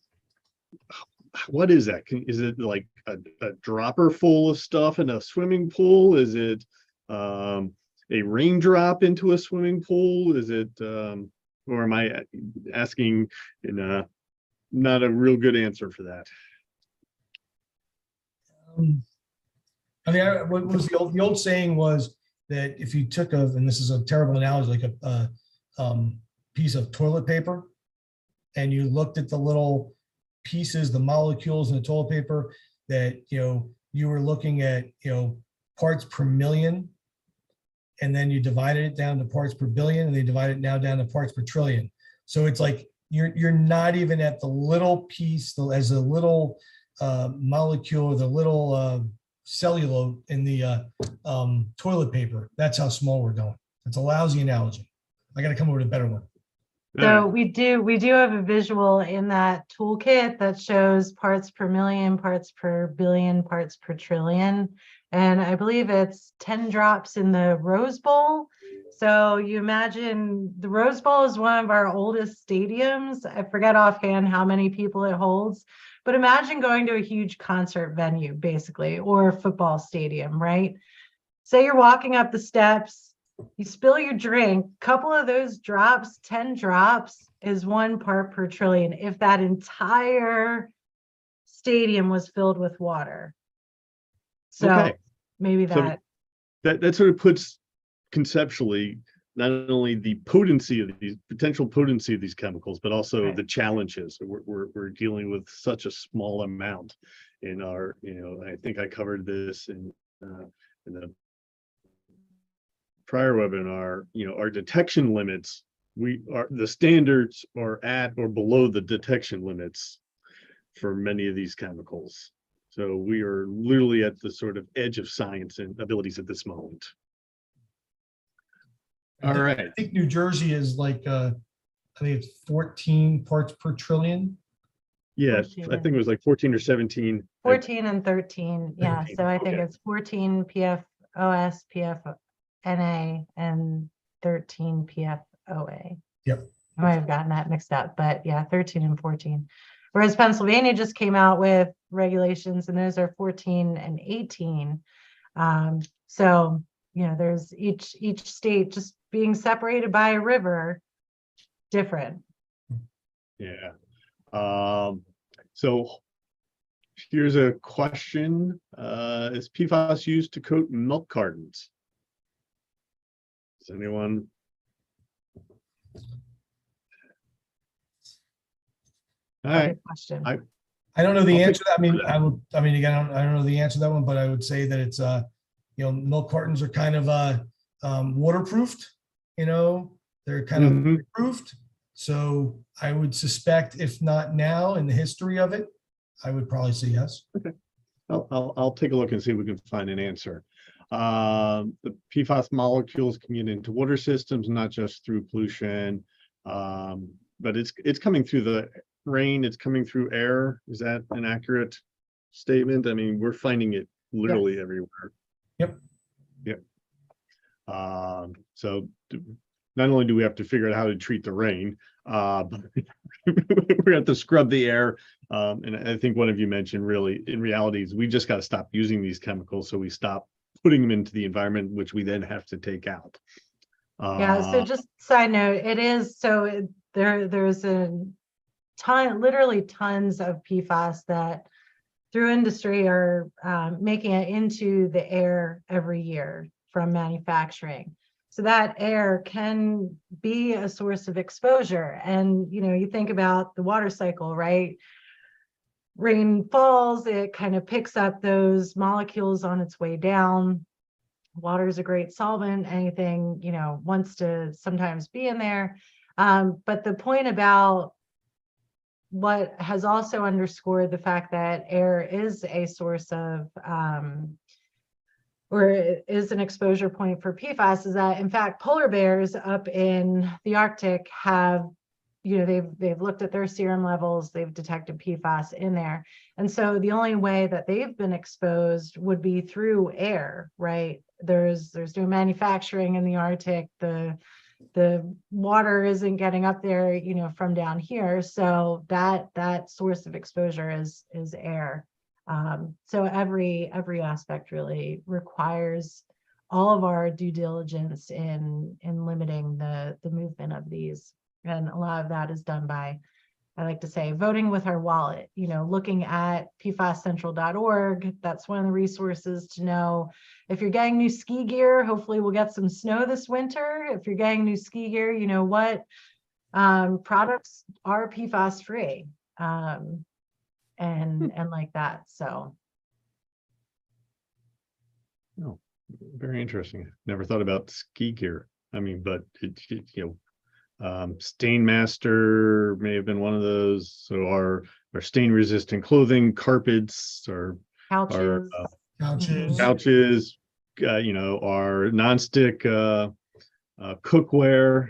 What is that? Is it like a dropper full of stuff in a swimming pool? Is it a raindrop into a swimming pool? Is it, or am I asking in not a real good answer for that? What was the old saying was that if you took and this is a terrible analogy, like a piece of toilet paper, and you looked at the little pieces, the molecules in the toilet paper, that you were looking at parts per million, and then you divided it down to parts per billion, and they divided it now down to parts per trillion. So it's like you're not even at the little piece, as a little molecule, the little cellulose in the toilet paper. That's how small we're going. It's a lousy analogy. I got to come up with a better one. So we do have a visual in that toolkit that shows parts per million, parts per billion, parts per trillion. And I believe it's 10 drops in the Rose Bowl. So you imagine the Rose Bowl is one of our oldest stadiums. I forget offhand how many people it holds, but imagine going to a huge concert venue, basically, or a football stadium, right? Say you're walking up the steps, you spill your drink, couple of those drops, 10 drops is 1 part per trillion. If that entire stadium was filled with water. So Okay. maybe So that sort of puts conceptually not only the potency of these potential potency of these chemicals, but also Right. the challenges. We're dealing with such a small amount in our, I think I covered this in the prior webinar. Our detection limits, the standards are at or below the detection limits for many of these chemicals. So we are literally at the sort of edge of science and abilities at this moment. All right. I think New Jersey is like, I think it's 14 parts per trillion. Yes, 14. I think it was like 14 or 17. 14 and 13. Yeah. 13, So I think okay. it's 14 PFOS, PFNA, and 13 PFOA. Yep. I might have gotten that mixed up, but yeah, 13 and 14. Whereas Pennsylvania just came out with regulations, and those are 14 and 18. So, there's each state just being separated by a river, different. Yeah. So here's a question. Is PFAS used to coat milk cartons? Does anyone? All right. Good question. I don't know the I'll answer to that. Again, I don't know the answer to that one, but I would say that it's, milk cartons are kind of waterproofed, they're kind of Mhm. proofed. So I would suspect, if not now in the history of it, I would probably say yes. I'll take a look and see if we can find an answer. The PFAS molecules commute into water systems, not just through pollution, but it's coming through the rain, it's coming through air. Is that an accurate statement? I mean, we're finding it literally everywhere. Yep. Yep. So not only do we have to figure out how to treat the rain, but we have to scrub the air. And I think one of you mentioned, really, in reality, is we just got to stop using these chemicals, so we stop putting them into the environment, which we then have to take out. Yeah, so just side note, it is, so there's a ton, literally tons of PFAS that through industry are making it into the air every year from manufacturing. So that air can be a source of exposure. And, you know, you think about the water cycle, right? Rain falls, it kind of picks up those molecules on its way down. Water is a great solvent. Anything, you know, wants to sometimes be in there. But the point about what has also underscored the fact that air is a source of or is an exposure point for PFAS is that, in fact, polar bears up in the Arctic have, you know, they've looked at their serum levels, they've detected PFAS in there. And so the only way that they've been exposed would be through air, right? There's no manufacturing in the Arctic. The water isn't getting up there, you know, from down here. So that source of exposure is air. So every aspect really requires all of our due diligence in limiting the movement of these. And a lot of that is done by, I like to say, voting with our wallet, you know, looking at pfascentral.org. That's one of the resources to know if you're getting new ski gear. Hopefully we'll get some snow this winter. If you're getting new ski gear, you know what products are PFAS free. And like that. So. Oh, very interesting. Never thought about ski gear. I mean, but you know, Stainmaster may have been one of those. So our stain resistant clothing, carpets, or Couches. Couches. couches, you know, our nonstick cookware,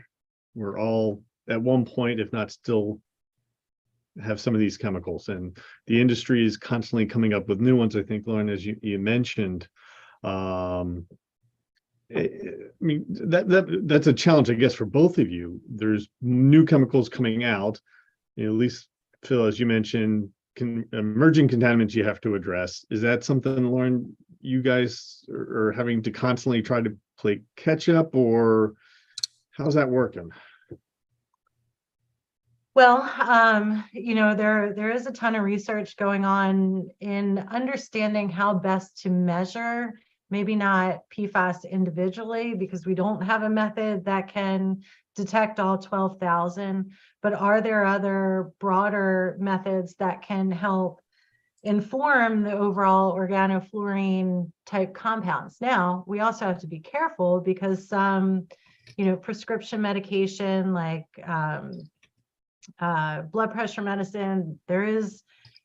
were all at one point, if not still, have some of these chemicals, and the industry is constantly coming up with new ones. I think, Lauren, as you mentioned, I mean, that's a challenge, I guess, for both of you. There's new chemicals coming out, you know, at least Phil, as you mentioned, emerging contaminants you have to address. Is that something, Lauren, you guys are having to constantly try to play catch up, or how's that working? Well, you know, there is a ton of research going on in understanding how best to measure, maybe not PFAS individually, because we don't have a method that can detect all 12,000, but are there other broader methods that can help inform the overall organofluorine type compounds? Now, we also have to be careful because some, you know, prescription medication like blood pressure medicine, there is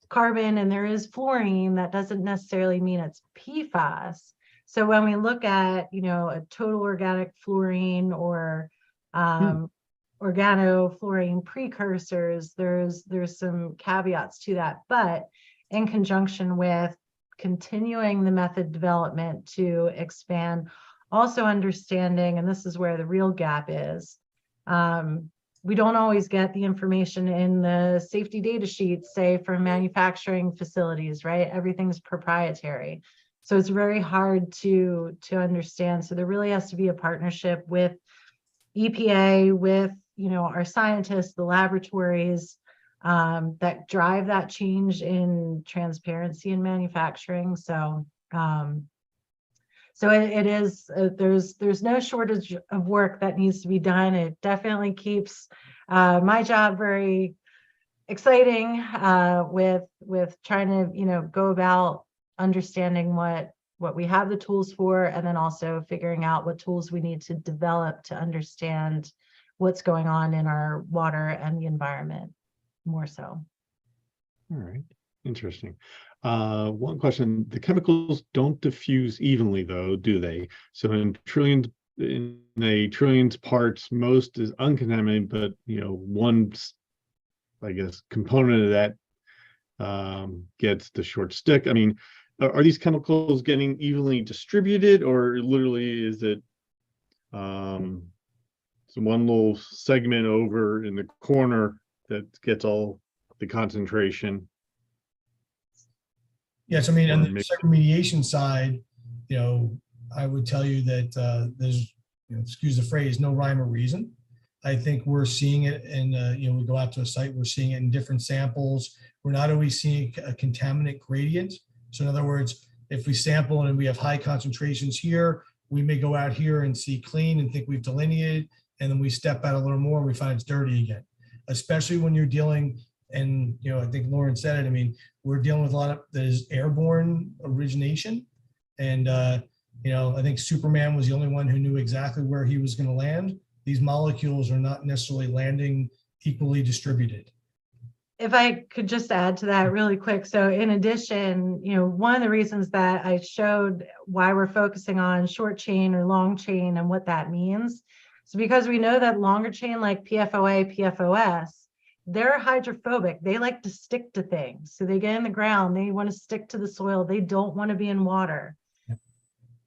carbon and there is fluorine. That doesn't necessarily mean it's PFAS. So when we look at, you know, a total organic fluorine or organofluorine precursors, there's some caveats to that. But in conjunction with continuing the method development to expand, also understanding, and this is where the real gap is, we don't always get the information in the safety data sheets, say, from manufacturing facilities, right? Everything's proprietary. So it's very hard to understand. So there really has to be a partnership with EPA, with, you know, our scientists, the laboratories that drive that change in transparency in manufacturing. So it is, there's no shortage of work that needs to be done. It definitely keeps my job very exciting with trying to, you know, go about understanding what we have the tools for, and then also figuring out what tools we need to develop to understand what's going on in our water and the environment more so. All right, interesting. One question, the chemicals don't diffuse evenly though, do they? So in a trillions parts, most is uncontaminated, but one, I guess, component of that gets the short stick. I mean, are these chemicals getting evenly distributed, or literally is it some one little segment over in the corner that gets all the concentration? Yes, I mean, on Or the maybe- site remediation side, I would tell you that there's, excuse the phrase, no rhyme or reason. I think we're seeing it, and we go out to a site, we're seeing it in different samples. We're not always seeing a contaminant gradient. So in other words, if we sample and we have high concentrations here, we may go out here and see clean and think we've delineated, and then we step out a little more and we find it's dirty again. Especially when you're dealing, and I think Lauren said it, I mean, we're dealing with a lot of that is airborne origination. And I think Superman was the only one who knew exactly where he was going to land. These molecules are not necessarily landing equally distributed. If I could just add to that really quick. So in addition, one of the reasons that I showed why we're focusing on short chain or long chain and what that means is because we know that longer chain like PFOA, PFOS, they're hydrophobic. They like to stick to things. So they get in the ground, they want to stick to the soil. They don't want to be in water.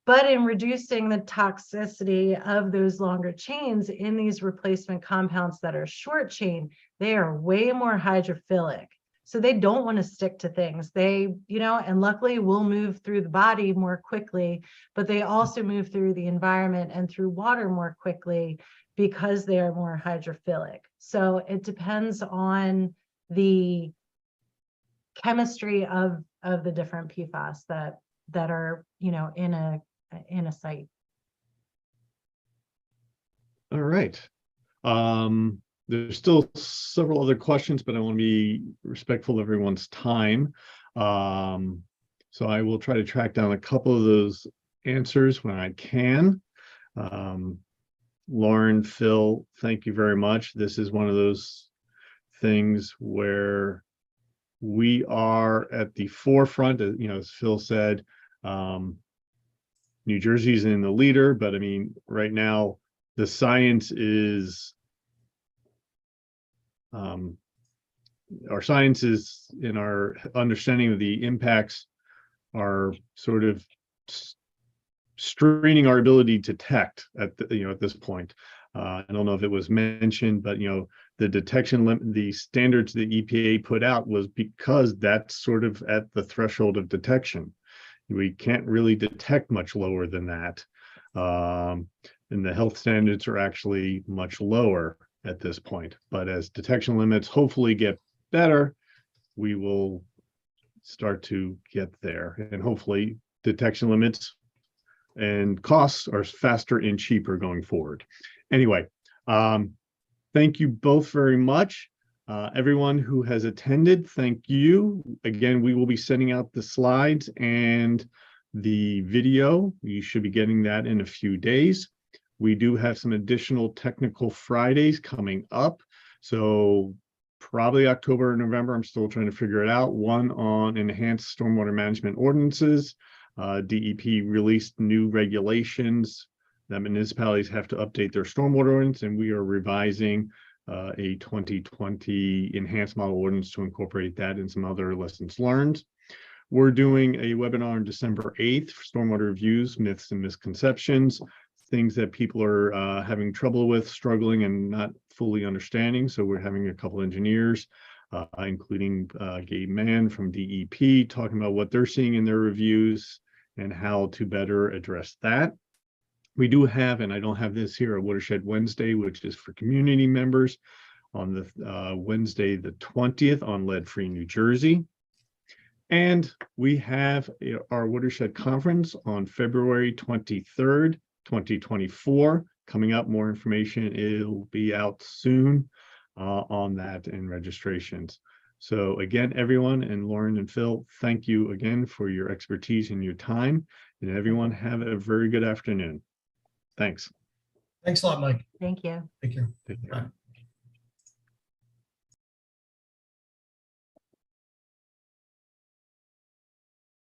But in reducing the toxicity of those longer chains in these replacement compounds that are short chain, they are way more hydrophilic. So they don't want to stick to things. They, and luckily will move through the body more quickly, but they also move through the environment and through water more quickly because they are more hydrophilic. So it depends on the chemistry of the different PFAS that are, in a site. All right. There's still several other questions, but I want to be respectful of everyone's time. So I will try to track down a couple of those answers when I can. Lauren, Phil, thank you very much. This is one of those things where we are at the forefront, as Phil said. New Jersey's in the leader, but I mean, right now, the science is, our science is in our understanding of the impacts are sort of straining our ability to detect at this point. I don't know if it was mentioned, but the detection limit, the standards the EPA put out was because that's sort of at the threshold of detection. We can't really detect much lower than that. And the health standards are actually much lower at this point. But as detection limits hopefully get better, we will start to get there. And hopefully detection limits and costs are faster and cheaper going forward. Anyway, thank you both very much. Everyone who has attended, thank you. Again, we will be sending out the slides and the video. You should be getting that in a few days. We do have some additional technical Fridays coming up. So probably October or November, I'm still trying to figure it out. One on enhanced stormwater management ordinances. DEP released new regulations that municipalities have to update their stormwater ordinance, and we are revising a 2020 enhanced model ordinance to incorporate that and some other lessons learned. We're doing a webinar on December 8th for stormwater reviews, myths and misconceptions, things that people are having trouble with, struggling and not fully understanding. So we're having a couple engineers, including Gabe Mann from DEP, talking about what they're seeing in their reviews and how to better address that. We do have, and I don't have this here, a Watershed Wednesday, which is for community members on the Wednesday, the 20th on Lead-Free New Jersey. And we have our Watershed Conference on February 23rd, 2024, coming up. More information, it'll be out soon on that and registrations. So again, everyone, and Lauren and Phil, thank you again for your expertise and your time. And everyone have a very good afternoon. Thanks. Thanks a lot, Mike. Thank you. Take care. Take care. Bye.